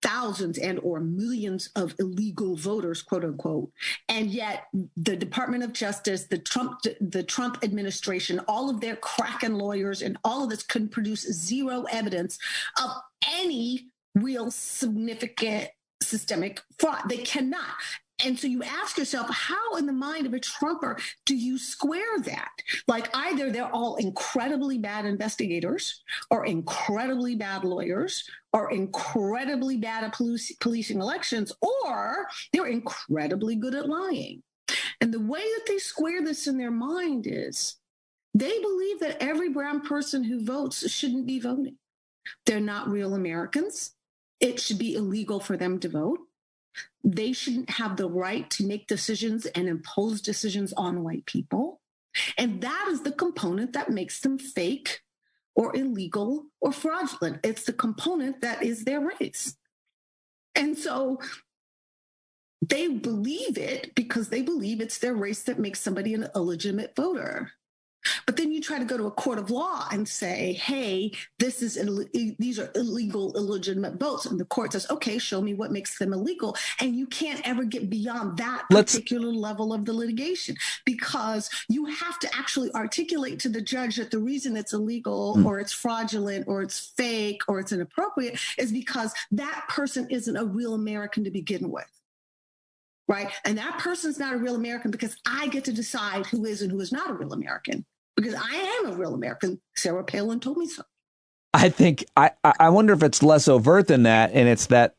thousands and or millions of illegal voters, quote unquote. And yet the Department of Justice, the Trump administration, all of their Kraken lawyers and all of this couldn't produce zero evidence of any real significant systemic fraud. They cannot. And so you ask yourself, how in the mind of a Trumper do you square that? Like, either they're all incredibly bad investigators or incredibly bad lawyers or incredibly bad at policing elections, or they're incredibly good at lying. And the way that they square this in their mind is they believe that every brown person who votes shouldn't be voting. They're not real Americans. It should be illegal for them to vote. They shouldn't have the right to make decisions and impose decisions on white people. And that is the component that makes them fake or illegal or fraudulent. It's the component that is their race. And so they believe it because they believe it's their race that makes somebody an illegitimate voter. But then you try to go to a court of law and say, hey, these are illegal, illegitimate votes. And the court says, okay, show me what makes them illegal. And you can't ever get beyond that particular level of the litigation, because you have to actually articulate to the judge that the reason it's illegal or it's fraudulent or it's fake or it's inappropriate is because that person isn't a real American to begin with. Right. And that person's not a real American because I get to decide who is and who is not a real American, because I am a real American. Sarah Palin told me so. I think I wonder if it's less overt than that. And it's that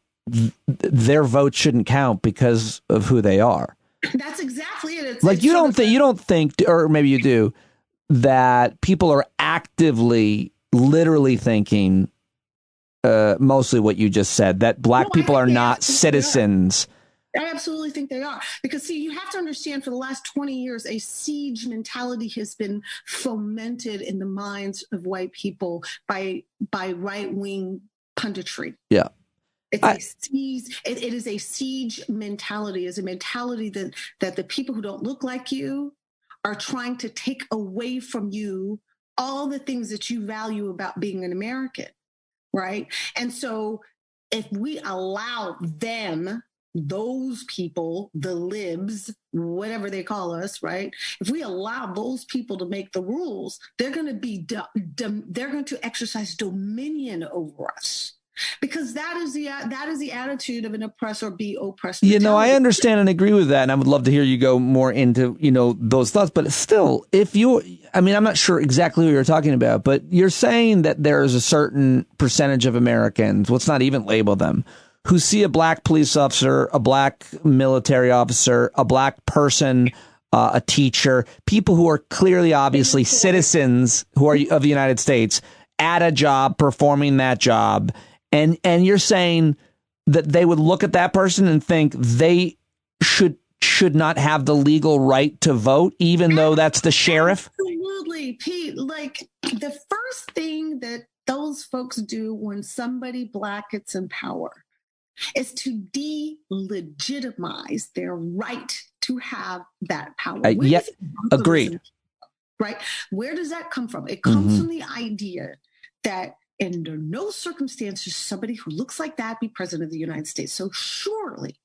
their vote shouldn't count because of who they are. That's exactly it. It's, like, you don't think, or maybe you do, that people are actively, literally thinking mostly what you just said, that black people are not citizens. I absolutely think they are. Because, see, you have to understand, for the last 20 years, a siege mentality has been fomented in the minds of white people by right-wing punditry. Yeah. It's it is a siege mentality. It's a mentality that the people who don't look like you are trying to take away from you all the things that you value about being an American, right? And so if we allow them, those people, the libs, whatever they call us, right? If we allow those people to make the rules, they're going to exercise dominion over us, because that is the attitude of an oppressor be oppressed. I understand and agree with that, and I would love to hear you go more into those thoughts. But still, I'm not sure exactly who you're talking about, but you're saying that there is a certain percentage of Americans, let's not even label them, who see a black police officer, a black military officer, a black person, a teacher, people who are clearly, obviously citizens who are of the United States at a job, performing that job. And you're saying that they would look at that person and think they should not have the legal right to vote, even though that's the sheriff? Absolutely, Pete. Like, the first thing that those folks do when somebody black gets in power is to delegitimize their right to have that power. Agreed. Right? Where does that come from? It comes from the idea that under no circumstances somebody who looks like that be president of the United States. So surely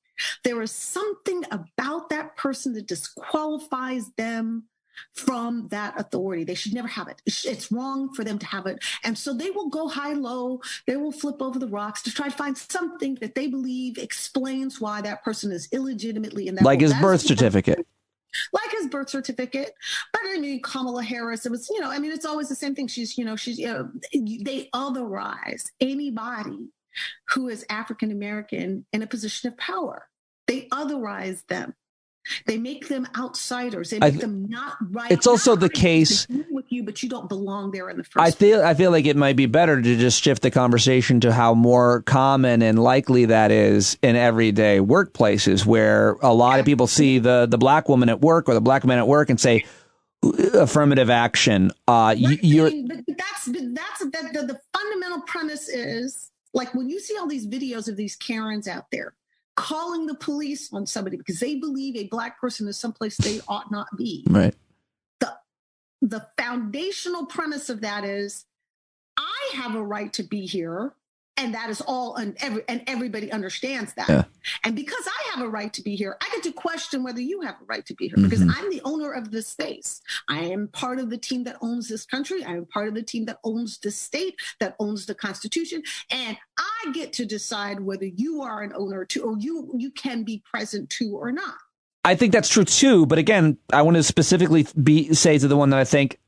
There is something about that person that disqualifies them from that authority. They should never have it. It's wrong for them to have it. And so they will go high, low. They will flip over the rocks to try to find something that they believe explains why that person is illegitimately in that. Like his birth certificate. Like his birth certificate. But I mean, Kamala Harris, it was, it's always the same thing. They otherize anybody who is African American in a position of power. They otherize them. They make them outsiders. They make them not right. It's also the case with you, but you don't belong there in the first place. I feel like it might be better to just shift the conversation to how more common and likely that is in everyday workplaces, where a lot of people see the black woman at work or the black man at work and say affirmative action. The fundamental premise is, like, when you see all these videos of these Karens out there calling the police on somebody because they believe a black person is someplace they ought not be. Right. The foundational premise of that is, I have a right to be here, and that is all, and everybody understands that. Yeah. And because I have a right to be here, I get to question whether you have a right to be here, because I'm the owner of this space. I am part of the team that owns this country. I am part of the team that owns this state, that owns the Constitution. And I get to decide whether you are an owner to, or you can be present to or not. I think that's true too. But again, I want to specifically say to the one that I think,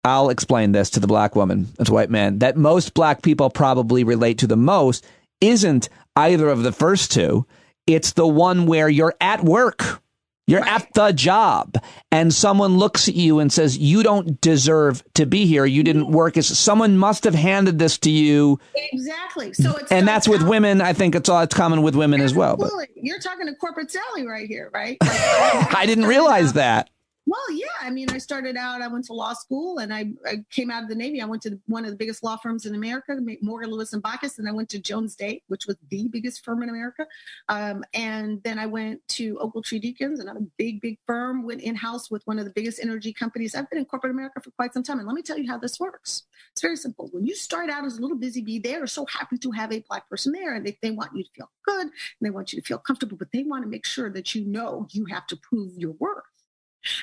I'll explain this to the black woman, as a white man, that most black people probably relate to the most isn't either of the first two. It's the one where you're at work, you're at the job, and someone looks at you and says, you don't deserve to be here. You didn't work. Someone must have handed this to you. Exactly. So and that's with women. I think it's common with women as well. But you're talking to corporate Sally right here, right? I didn't realize that. Well, yeah. I mean, I started out, I went to law school, and I came out of the Navy. I went to one of the biggest law firms in America, Morgan, Lewis & Backus, and I went to Jones Day, which was the biggest firm in America. And then I went to Oakland Deacons, another big, big firm, went in-house with one of the biggest energy companies. I've been in corporate America for quite some time. And let me tell you how this works. It's very simple. When you start out as a little busy bee, they are so happy to have a black person there, and they want you to feel good, and they want you to feel comfortable, but they want to make sure that you know you have to prove your worth.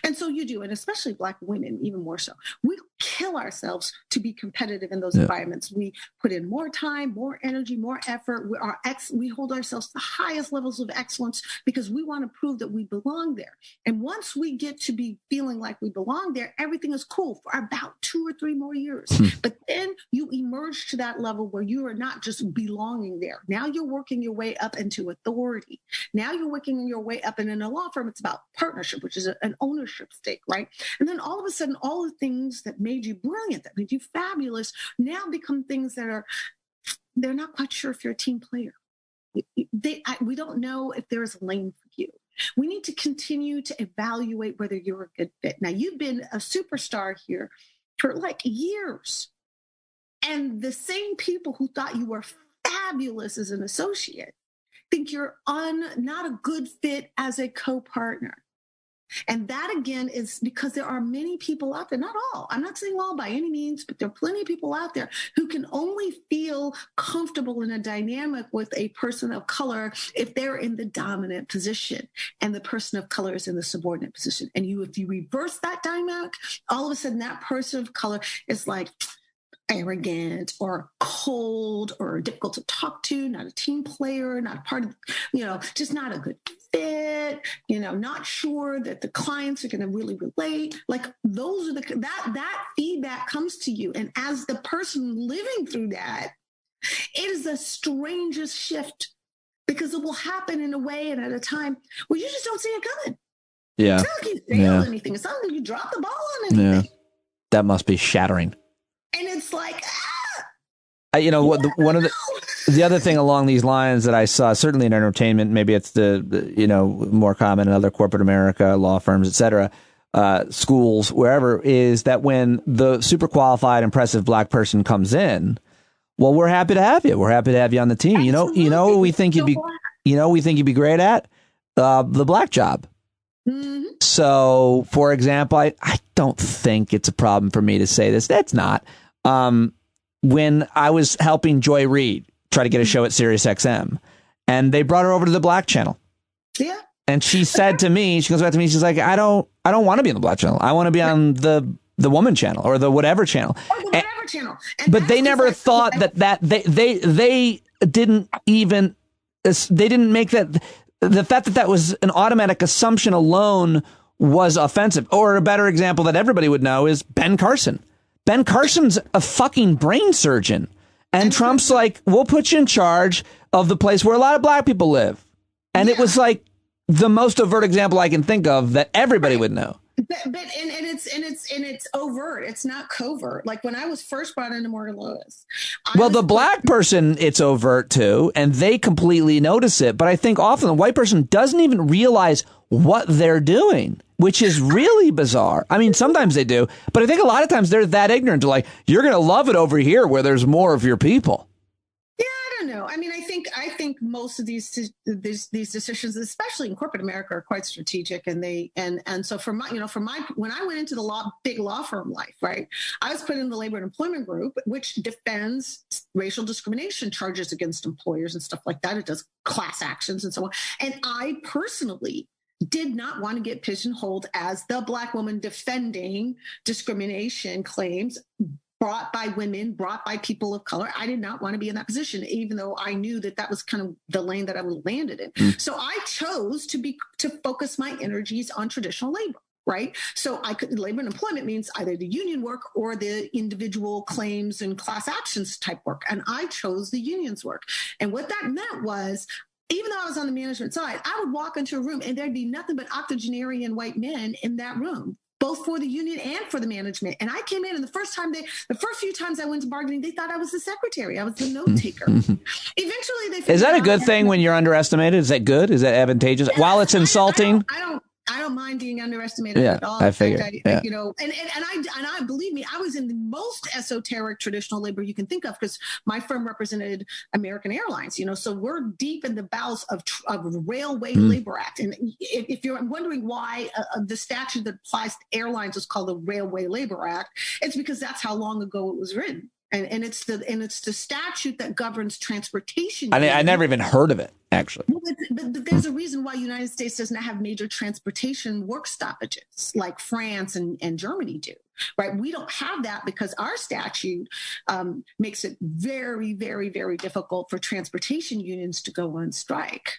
And so you do, and especially black women, even more so. We kill ourselves to be competitive in those environments. We put in more time, more energy, more effort. We hold ourselves to the highest levels of excellence because we want to prove that we belong there. And once we get to be feeling like we belong there, everything is cool for about 2 or 3 more years. But then you emerge to that level where you are not just belonging there. Now you're working your way up into authority. Now you're working your way up, and in a law firm, it's about partnership, which is an ownership stake, right? And then all of a sudden, all the things that made you brilliant, that made you fabulous, now become things that they're not quite sure if you're a team player. We don't know if there's a lane for you. We need to continue to evaluate whether you're a good fit. Now, you've been a superstar here for like years, and the same people who thought you were fabulous as an associate think you're not a good fit as a co-partner. And that, again, is because there are many people out there, not all, I'm not saying all by any means, but there are plenty of people out there who can only feel comfortable in a dynamic with a person of color if they're in the dominant position and the person of color is in the subordinate position. And if you reverse that dynamic, all of a sudden that person of color is like arrogant or cold or difficult to talk to, not a team player, not a part of, just not a good fit, not sure that the clients are going to really relate. Like those are that feedback comes to you. And as the person living through that, it is the strangest shift because it will happen in a way and at a time where you just don't see it coming. Yeah. It's not like you failed anything. It's not like you dropped the ball on anything. Yeah. That must be shattering. And it's like, one of the other thing along these lines that I saw, certainly in entertainment, maybe it's the more common in other corporate America, law firms, et cetera, schools, wherever, is that when the super qualified, impressive black person comes in, well, we're happy to have you. We're happy to have you on the team. Absolutely. We think you'd be great at the black job. Mm-hmm. So, for example, I don't think it's a problem for me to say this. That's not. When I was helping Joy Reid try to get a show at SiriusXM, and they brought her over to the Black channel, Yeah. And she said to me, she goes back to me, she's like, I don't want to be on the Black channel. I want to be on the woman channel or the whatever channel. Or the whatever channel. And but they never thought that they didn't even, they didn't make that, the fact that was an automatic assumption alone was offensive. Or a better example that everybody would know is Ben Carson. Ben Carson's a fucking brain surgeon. And Trump's like, we'll put you in charge of the place where a lot of black people live. And it was like the most overt example I can think of that everybody would know. But it's overt. It's not covert. Like when I was first brought into Morgan Lewis. Well, the black person, it's overt too, and they completely notice it. But I think often the white person doesn't even realize what they're doing, which is really bizarre. I mean, sometimes they do, but I think a lot of times they're that ignorant to like, you're going to love it over here where there's more of your people. Yeah, I don't know. I mean, I think most of these decisions, especially in corporate America, are quite strategic, and so when I went into the big law firm life, right, I was put in the labor and employment group, which defends racial discrimination charges against employers and stuff like that. It does class actions and so on. And I personally did not want to get pigeonholed as the black woman defending discrimination claims brought by women, brought by people of color. I did not want to be in that position, even though I knew that was kind of the lane that I landed in. So I chose to focus my energies on traditional labor, right? So labor and employment means either the union work or the individual claims and class actions type work. And I chose the union's work. And what that meant was, even though I was on the management side, I would walk into a room and there'd be nothing but octogenarian white men in that room, both for the union and for the management. And I came in, and the first few times I went to bargaining, they thought I was the secretary. I was the note taker. Eventually, they Is that a good thing when you're underestimated? Is that good? Is that advantageous? Yeah, while it's insulting? I don't mind being underestimated at all. I figured. And I believe me, I was in the most esoteric traditional labor you can think of because my firm represented American Airlines. So we're deep in the bowels of Railway Labor Act. And if you're wondering why the statute that applies to airlines is called the Railway Labor Act, it's because that's how long ago it was written. And it's the statute that governs transportation. I never even heard of it, actually. But there's a reason why the United States does not have major transportation work stoppages like France and Germany do, right? We don't have that because our statute makes it very, very, very difficult for transportation unions to go on strike.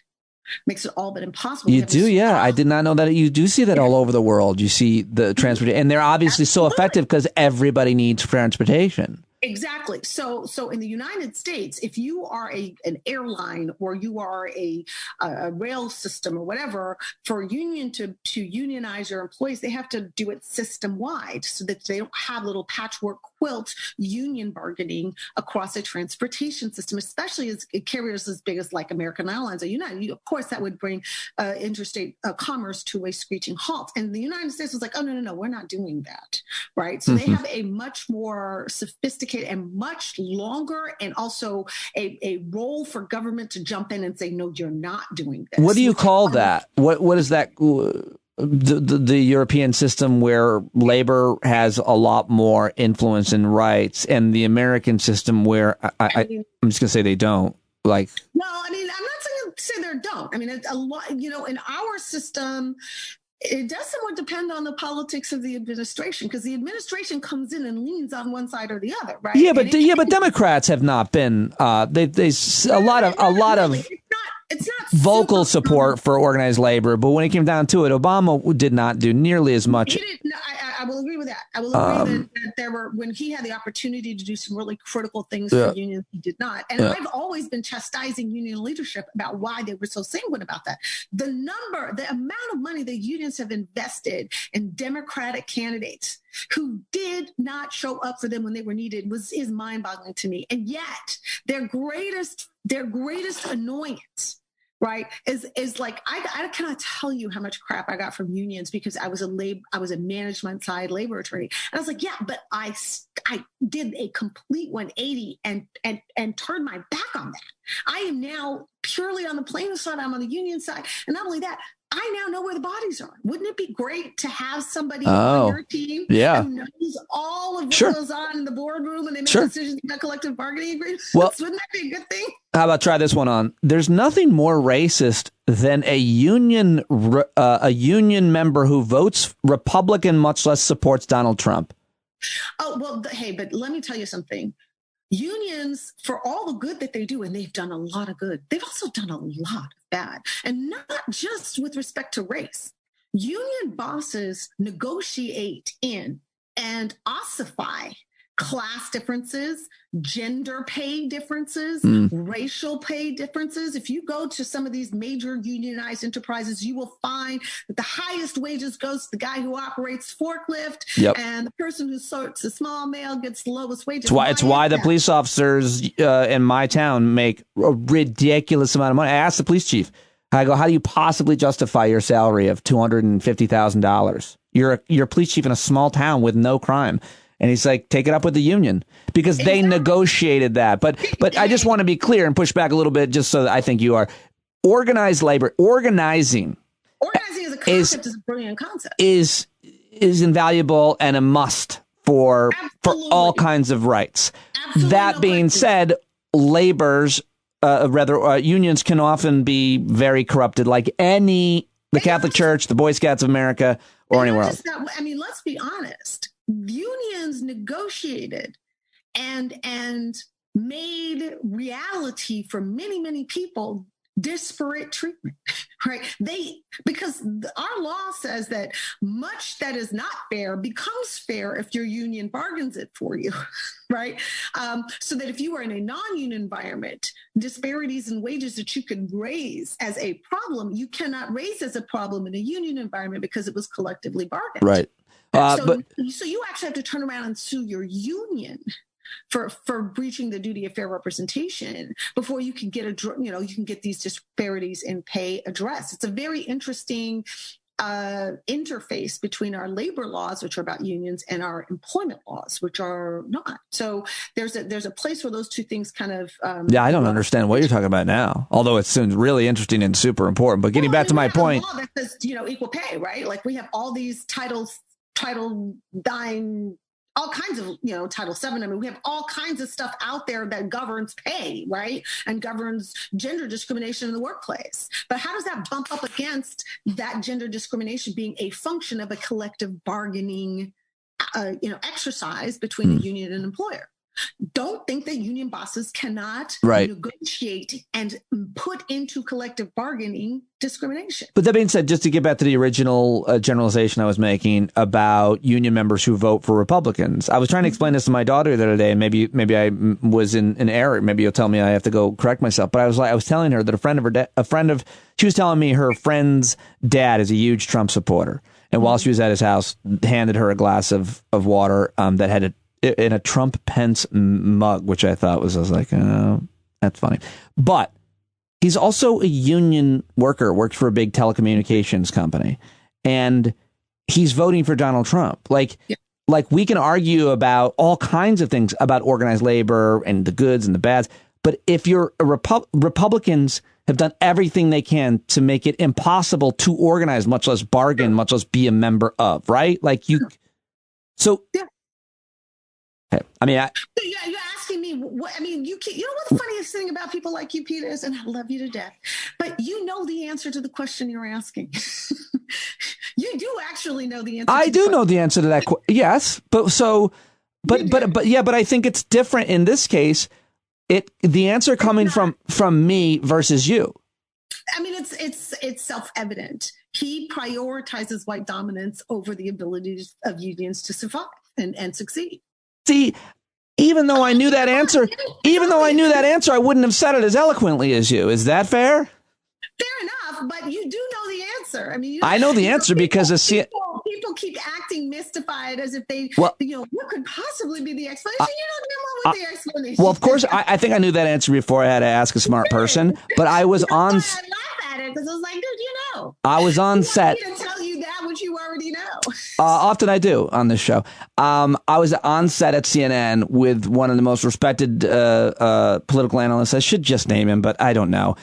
Makes it all but impossible. You do, yeah. I did not know that. You do see that all over the world. You see the transportation, and they're obviously so effective because everybody needs transportation. Exactly. So in the United States, if you are an airline or you are a rail system or whatever, for a union to unionize your employees, they have to do it system wide so that they don't have little patchwork quilt union bargaining across a transportation system, especially as carriers as big as like American Airlines or United. Of course, that would bring interstate commerce to a screeching halt. And the United States was like, oh, no, we're not doing that. Right. So they have a much more sophisticated and much longer and also a role for government to jump in and say, no, you're not doing this. What do you call that? What is that? The European system where labor has a lot more influence and rights, and the American system where I'm just going to say they don't. Like, no, I mean, I'm not saying they don't. I mean, it's a lot, in our system, it does somewhat depend on the politics of the administration because the administration comes in and leans on one side or the other, right? Yeah, but Democrats have not been. They a lot of. It's not vocal support for organized labor, but when it came down to it, Obama did not do nearly as much. I will agree with that. I will agree that there were, when he had the opportunity to do some really critical things for unions, he did not. And I've always been chastising union leadership about why they were so sanguine about that. The amount of money that unions have invested in Democratic candidates who did not show up for them when they were needed is mind-boggling to me. And yet their greatest annoyance, right, is like I cannot tell you how much crap I got from unions because I was a management side labor attorney, and I was like, yeah, but I did a complete 180 and turned my back on that. I am now purely on the plaintiff side. I'm on the union side, and not only that, I now know where the bodies are. Wouldn't it be great to have somebody on your team who knows all of what goes on in the boardroom and they make decisions about collective bargaining agreements? Well, wouldn't that be a good thing? How about try this one on? There's nothing more racist than a union member who votes Republican, much less supports Donald Trump. Oh, well, hey, but let me tell you something. Unions, for all the good that they do, and they've done a lot of good, they've also done a lot of bad. And not just with respect to race. Union bosses negotiate in and ossify class differences, gender pay differences, racial pay differences. If you go to some of these major unionized enterprises, you will find that the highest wages goes to the guy who operates forklift, and the person who sorts a small mail gets the lowest wages. It's why the police officers in my town make a ridiculous amount of money. I asked the police chief, I go, how do you possibly justify your salary of $250,000? You're a police chief in a small town with no crime. And he's like, take it up with the union because they negotiated that. But I just want to be clear and push back a little bit just so that I think you are. Organized labor, organizing as a concept is a brilliant concept. Is invaluable and a must for all kinds of rights. Absolutely. That being said, unions can often be very corrupted, like the Catholic Church, the Boy Scouts of America, or anywhere else. I mean, let's be honest. Unions negotiated and made reality for many, many people disparate treatment, right? Because our law says that much that is not fair becomes fair if your union bargains it for you, right? So that if you were in a non-union environment, disparities in wages that you could raise as a problem, you cannot raise as a problem in a union environment because it was collectively bargained. Right. So you actually have to turn around and sue your union for breaching the duty of fair representation before you can get these disparities in pay addressed. It's a very interesting interface between our labor laws, which are about unions, and our employment laws, which are not. So there's a place where those two things kind of I don't understand what you're talking about now, although it seems really interesting and super important. But getting back to my point, law that says equal pay, right? Like we have all these Title IX, all kinds of, Title VII. I mean, we have all kinds of stuff out there that governs pay, right? And governs gender discrimination in the workplace. But how does that bump up against that gender discrimination being a function of a collective bargaining, exercise between a union and an employer? Don't think that union bosses cannot negotiate and put into collective bargaining discrimination. But that being said, just to get back to the original generalization I was making about union members who vote for Republicans, I was trying to explain this to my daughter the other day, and maybe I was in an error. Maybe you'll tell me I have to go correct myself. But I was telling her that she was telling me her friend's dad is a huge Trump supporter, and while she was at his house, handed her a glass of water that had in a Trump Pence mug, which I thought was like, oh, that's funny. But he's also a union worker, works for a big telecommunications company, and he's voting for Donald Trump. Like we can argue about all kinds of things about organized labor and the goods and the bads, but if you're Republicans have done everything they can to make it impossible to organize, much less bargain, much less be a member of, right? Like you, so. Yeah. I mean, you're asking me what? I mean, you know what the funniest thing about people like you, Peter, is, and I love you to death, but you know the answer to the question you're asking. You do actually know the answer. I do know the answer to that. Yes, but I think it's different in this case. The answer coming from me versus you. I mean, it's self-evident. He prioritizes white dominance over the abilities of unions to survive and succeed. See, even though I knew that answer, I wouldn't have said it as eloquently as you. Is that fair? Fair enough, but you do know the answer. I mean, I know the answer because people keep acting mystified as if they, what could possibly be the explanation? You don't know what the explanation. Well, of course, I think I knew that answer before I had to ask a smart person, but I was on. I laugh at it because I was like, dude, I was on set. I tell you that which you already know. Often I do on this show. I was on set at CNN with one of the most respected political analysts. I should just name him, but I don't know.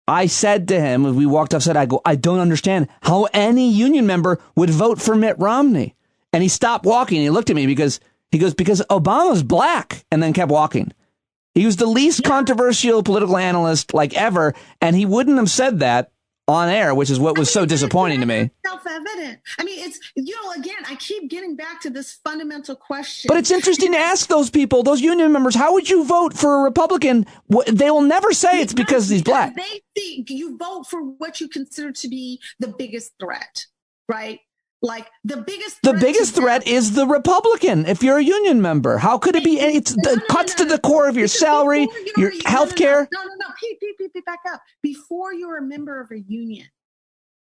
I said to him, as we walked off set, I go, I don't understand how any union member would vote for Mitt Romney. And he stopped walking. And he looked at me because Obama's black, and then kept walking. He was the least controversial political analyst like ever, and he wouldn't have said that on air, which is what was so disappointing to me. Self-evident. I mean, it's, again, I keep getting back to this fundamental question. But it's interesting to ask those people, those union members, how would you vote for a Republican? They will never say it's because he's black. They think you vote for what you consider to be the biggest threat, right? Like the biggest threat is the Republican. If you're a union member, how could it be? It's the cuts to the core of your salary, your health care. No. Pete, back up. Before you're a member of a union,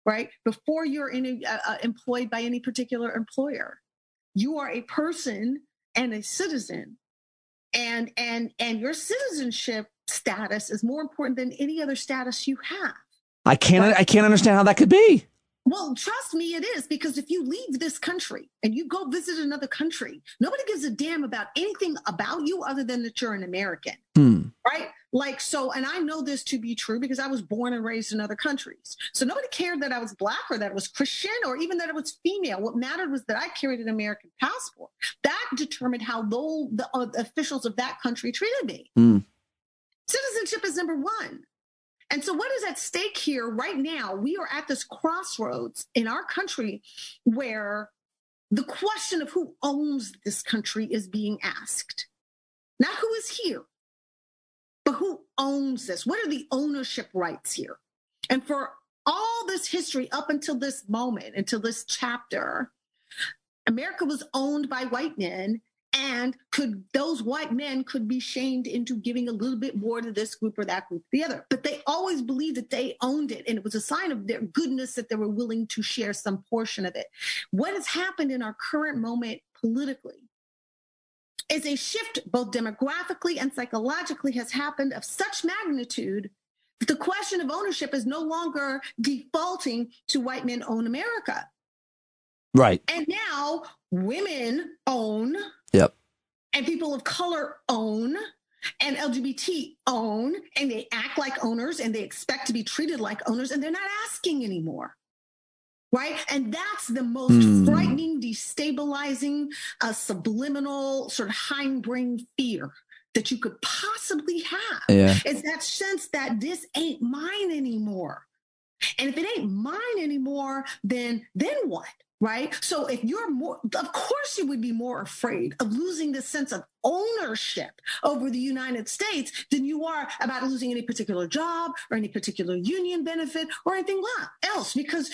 right? Before you're employed by any particular employer, you are a person and a citizen, and your citizenship status is more important than any other status you have. I can't understand how that could be. Well, trust me, it is, because if you leave this country and you go visit another country, nobody gives a damn about anything about you other than that you're an American, right? Like, so, and I know this to be true because I was born and raised in other countries. So nobody cared that I was black or that I was Christian or even that I was female. What mattered was that I carried an American passport. That determined how the officials of that country treated me. Citizenship is number one. And so what is at stake here right now? We are at this crossroads in our country where the question of who owns this country is being asked. Not who is here, but who owns this? What are the ownership rights here? And for all this history up until this moment, until this chapter, America was owned by white men. And those white men could be shamed into giving a little bit more to this group or that group or the other. But they always believed that they owned it. And it was a sign of their goodness that they were willing to share some portion of it. What has happened in our current moment politically is a shift, both demographically and psychologically, has happened of such magnitude that the question of ownership is no longer defaulting to white men own America. Right. And now women own. Yep. And people of color own, and LGBT own, and they act like owners, and they expect to be treated like owners, and they're not asking anymore, right? And that's the most frightening, destabilizing, subliminal, sort of hindbrain fear that you could possibly have. Yeah. Is that sense that this ain't mine anymore. And if it ain't mine anymore, then what? Right? So if you're of course you would be more afraid of losing this sense of ownership over the United States than you are about losing any particular job or any particular union benefit or anything else. Because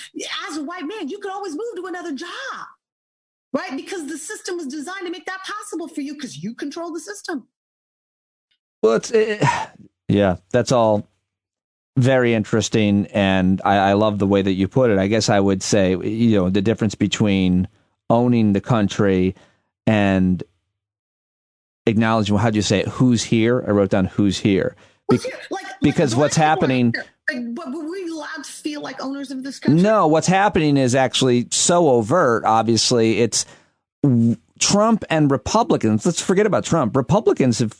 as a white man, you could always move to another job, right? Because the system was designed to make that possible for you because you control the system. Well, that's all very interesting, and I love the way that you put it. I guess I would say, the difference between owning the country and acknowledging, how'd you say it? Who's here? I wrote down who's here. Because what's happening... But were we allowed to feel like owners of this country? No, what's happening is actually so overt, obviously. It's Trump and Republicans. Let's forget about Trump. Republicans have,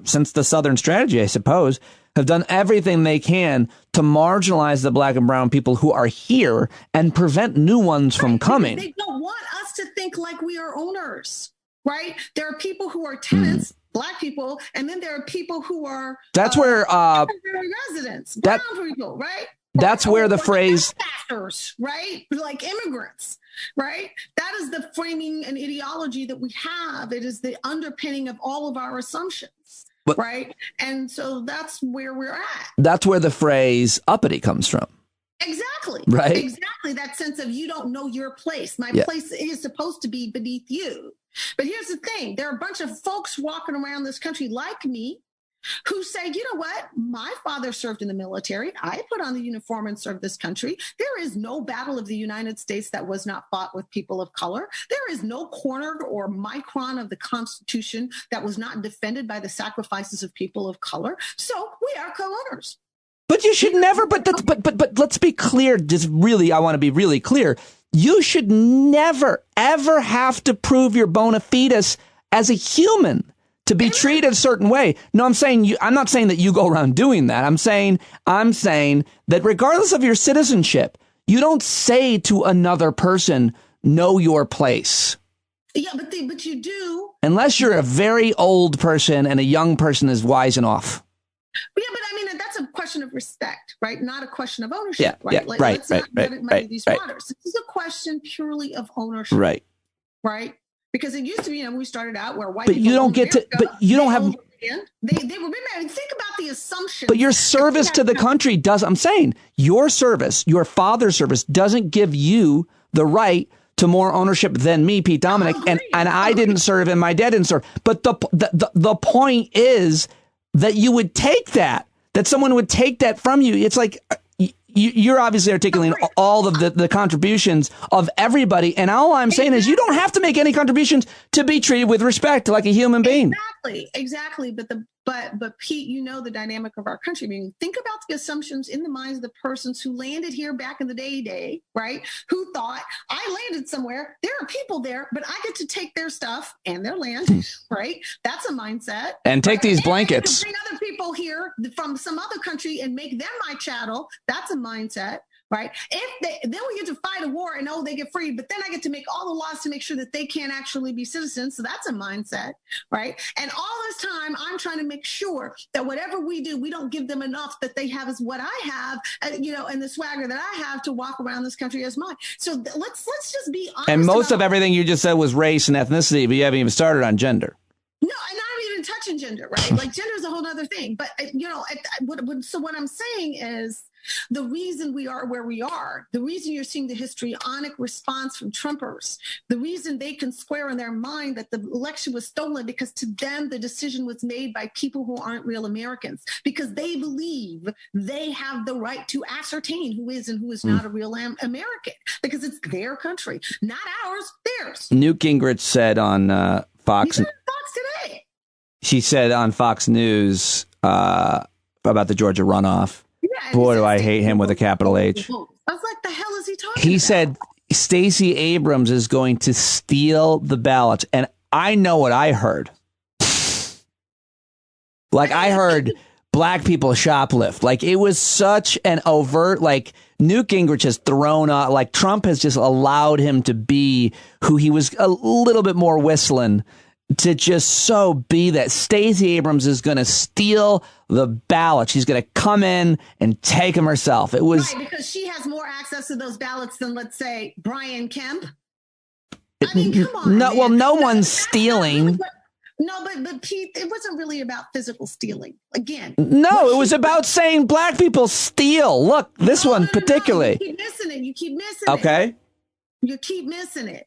since the Southern strategy, I suppose, have done everything they can to marginalize the black and brown people who are here and prevent new ones from coming. They don't want us to think like we are owners, right? There are people who are tenants, black people, and then there are people who are residents, brown people, right? That's where the phrase, right? Like immigrants, right? That is the framing and ideology that we have. It is the underpinning of all of our assumptions. Right. And so that's where we're at. That's where the phrase uppity comes from. Exactly. Right. Exactly. That sense of you don't know your place. My place is supposed to be beneath you. But here's the thing. There are a bunch of folks walking around this country like me who say, you know what? My father served in the military. I put on the uniform and served this country. There is no battle of the United States that was not fought with people of color. There is no corner or micron of the Constitution that was not defended by the sacrifices of people of color. So we are co-owners. But you should never, but let's be clear. I want to be really clear. You should never, ever have to prove your bona fides as a human to be treated a certain way. No, I'm not saying that you go around doing that. I'm saying that regardless of your citizenship, you don't say to another person, know your place. Yeah, but you do. Unless you're a very old person and a young person is wise and off. Yeah, but I mean, that's a question of respect, right? Not a question of ownership, Yeah, right? yeah, Like, right, let's not muddy these right. waters. This is a question purely of ownership. Right. Right? Because it used to be, when we started out where white but people you don't get America, to, but you don't have, they were, remember, think about the assumption. but your service to the country does, I'm saying your service, your father's service doesn't give you the right to more ownership than me, Pete Dominic, and I didn't serve and my dad didn't serve. But the point is that you would take that someone would take that from you. It's like you're obviously articulating all of the contributions of everybody. And all I'm saying is you don't have to make any contributions to be treated with respect like a human being. Exactly. But Pete, you know the dynamic of our country. I mean, think about the assumptions in the minds of the persons who landed here back in the day, right? Who thought, I landed somewhere, there are people there, but I get to take their stuff and their land, right? That's a mindset. And take these blankets. Bring other people here from some other country and make them my chattel. That's a mindset. Right. Then we get to fight a war and they get free. But then I get to make all the laws to make sure that they can't actually be citizens. So that's a mindset. Right. And all this time, I'm trying to make sure that whatever we do, we don't give them enough that they have as what I have, and the swagger that I have to walk around this country as mine. So let's just be honest. And most of everything you just said was race and ethnicity, but you haven't even started on gender. No, and I'm even touching gender. Right. Like gender is a whole other thing. But, so what I'm saying is, the reason we are where we are, the reason you're seeing the histrionic response from Trumpers, the reason they can square in their mind that the election was stolen because to them the decision was made by people who aren't real Americans, because they believe they have the right to ascertain who is and who is not a real American, because it's their country, not ours, theirs. Newt Gingrich said on Fox. Fox today. She said on Fox News about the Georgia runoff. Yeah, boy, do I hate him with a capital H. I was like, the hell is he talking He about? said Stacey Abrams is going to steal the ballots. And I know what I heard. Like, I heard black people shoplift. Like, it was such an overt, like, Newt Gingrich has thrown out, like, Trump has just allowed him to be who he was a little bit more whistling, to just so be that Stacey Abrams is going to steal the ballot. She's going to come in and take them herself. It was right, because she has more access to those ballots than, let's say, Brian Kemp. I mean, come on. No, man. well, no one's stealing. No, but Pete, it wasn't really about physical stealing. Again, no, it was about saying black people steal. Look, this one particularly. You keep missing it. You keep missing it. Okay. You keep missing it.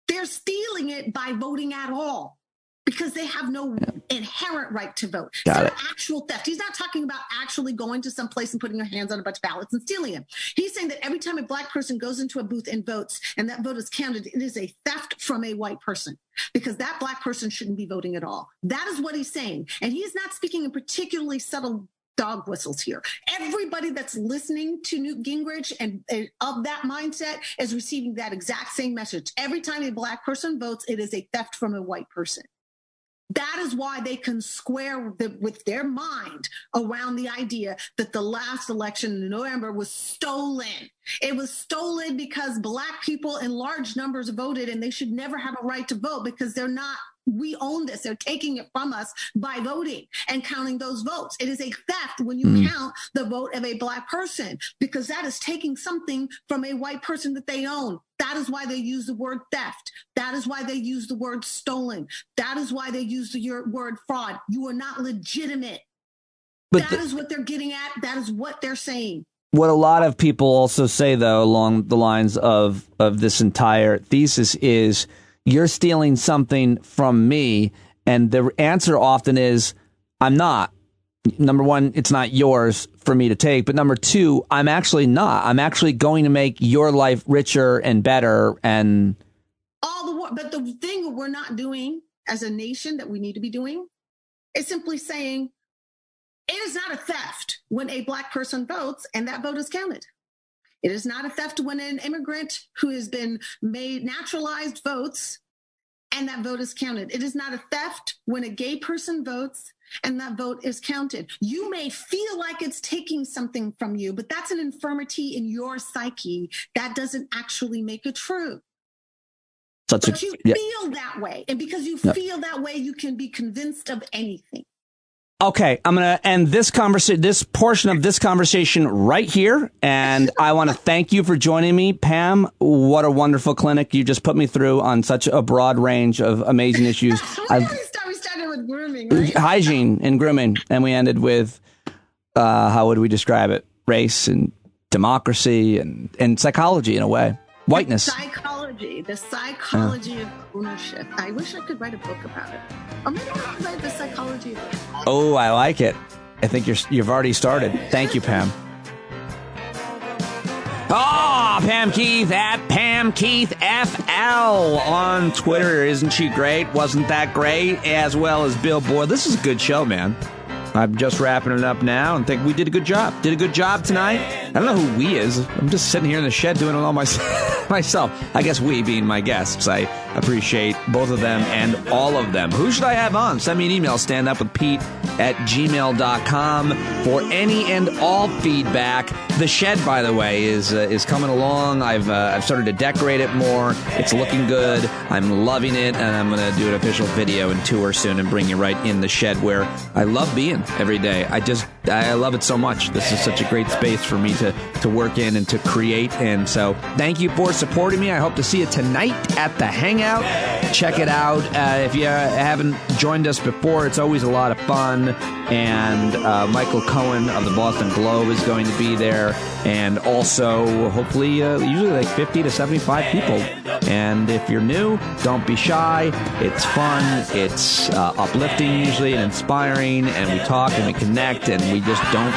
They're stealing it by voting at all, because they have no inherent right to vote. Got it's it. not actual theft. He's not talking about actually going to some place and putting your hands on a bunch of ballots and stealing them. He's saying that every time a black person goes into a booth and votes and that vote is counted, it is a theft from a white person, because that black person shouldn't be voting at all. That is what he's saying. And he's not speaking in particularly subtle dog whistles here. Everybody that's listening to Newt Gingrich and of that mindset is receiving that exact same message. Every time a black person votes, it is a theft from a white person. That is why they can square with their mind around the idea that the last election in November was stolen. It was stolen because black people in large numbers voted, and they should never have a right to vote because they're not. We own this. They're taking it from us by voting and counting those votes. It is a theft when you count the vote of a black person, because that is taking something from a white person that they own. That is why they use the word theft. That is why they use the word stolen. That is why they use the word fraud. You are not legitimate. But that is what they're getting at. That is what they're saying. What a lot of people also say, though, along the lines of this entire thesis is, you're stealing something from me. And the answer often is, I'm not. Number one, it's not yours for me to take. But number two, I'm actually not. I'm actually going to make your life richer and better. And but the thing we're not doing as a nation that we need to be doing is simply saying it is not a theft when a black person votes and that vote is counted. It is not a theft when an immigrant who has been made naturalized votes and that vote is counted. It is not a theft when a gay person votes and that vote is counted. You may feel like it's taking something from you, but that's an infirmity in your psyche. That doesn't actually make it true. But you feel that way. And because you feel that way, you can be convinced of anything. Okay, I'm going to end this portion of this conversation right here, and I want to thank you for joining me, Pam. What a wonderful clinic you just put me through on such a broad range of amazing issues. We started with grooming, right? Hygiene and grooming, and we ended with, how would we describe it? Race and democracy and psychology in a way. Whiteness. The psychology of ownership. I wish I could write a book about it. Or maybe I could write the psychology of it. Oh, I like it. I think you've already started. Thank you, Pam. Oh, Pam Keith at Pam Keith FL on Twitter. Isn't she great? Wasn't that great? As well as Bill Boyle. This is a good show, man. I'm just wrapping it up now and think we did a good job. Did a good job tonight. I don't know who we is. I'm just sitting here in the shed doing it all myself. I guess we being my guests. I appreciate both of them and all of them. Who should I have on? Send me an email, standupwithpete@gmail.com for any and all feedback. The shed, by the way, is coming along. I've started to decorate it more. It's looking good. I'm loving it, and I'm going to do an official video and tour soon and bring you right in the shed where I love being every day. I love it so much. This is such a great space for me to work in and to create. And so thank you for supporting me. I hope to see you tonight at the Hangout. Check it out. If you haven't joined us before, it's always a lot of fun. And Michael Cohen of the Boston Globe is going to be there. And also, hopefully, usually like 50 to 75 people. And if you're new, don't be shy. It's fun. It's uplifting usually and inspiring. And we talk and we connect and we just don't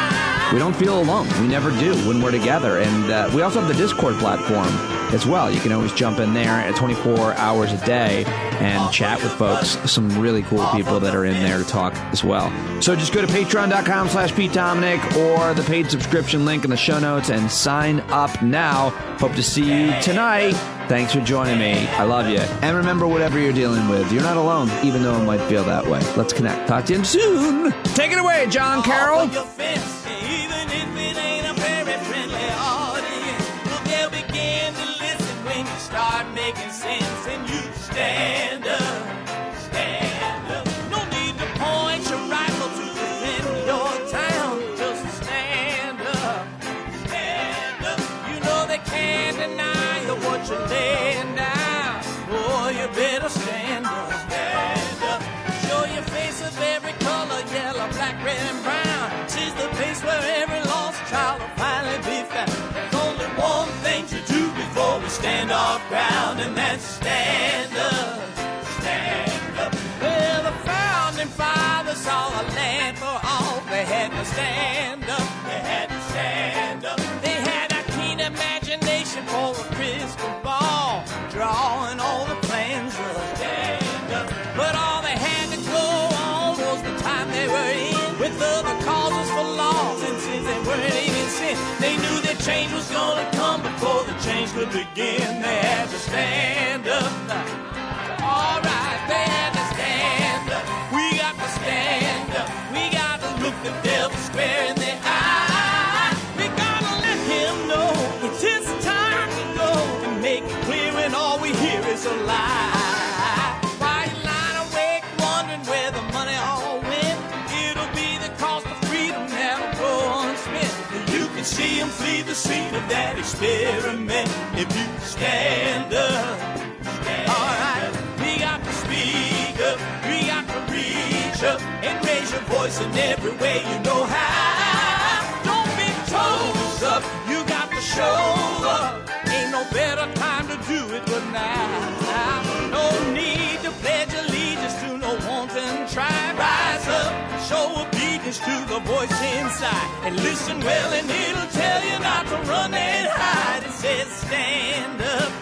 feel alone. We never do when we're together. And we also have the Discord platform as well. You can always jump in there at 24 hours a day and chat with folks. Some really cool people that are in there to talk as well. So just go to patreon.com/Pete Dominic or the paid subscription link in the show notes and sign up now. Hope to see you tonight. Thanks for joining me. I love you. And remember, whatever you're dealing with, you're not alone, even though it might feel that way. Let's connect. Talk to you soon. Take it away, John Carroll. Start making sense and you stand up, stand up. No need to point your rifle to defend your town, just stand up, stand up. You know they can't deny you what you're laying down. Boy, you better stand up, stand up. Show your face of every color, yellow, black, red, and brown. She's the place where every lost child will finally be found. There's only one thing to do before we stand our ground, and that's stand up, stand up. Well, the founding fathers saw a land for all. They had to stand up, they had to stand up. They had a keen imagination for a crystal ball, drawing all the plans of stand up. But all they had to go on was the time they were in, with other causes for laws, and since they weren't even sin, they knew that change was gonna come before the change could begin. They had to stand up. All right, they had to stand up. We got to stand up. We got to look the devil square in the eye. We gotta let him know it's his time to go and make it clear when all we hear is a lie. Why you lying awake wondering where the money all went? It'll be the cost of freedom that'll go unspent. You can see him flee the scene of that experiment if you stand up. All right, we got to speak up, we got to reach up and raise your voice in every way you know how. Don't be toes up, you got to show up. Ain't no better time to do it but now. No need to pledge allegiance to no wanton tribe. Rise up, show obedience to the voice inside, and listen well and it'll tell you not to run and hide. It says stand up.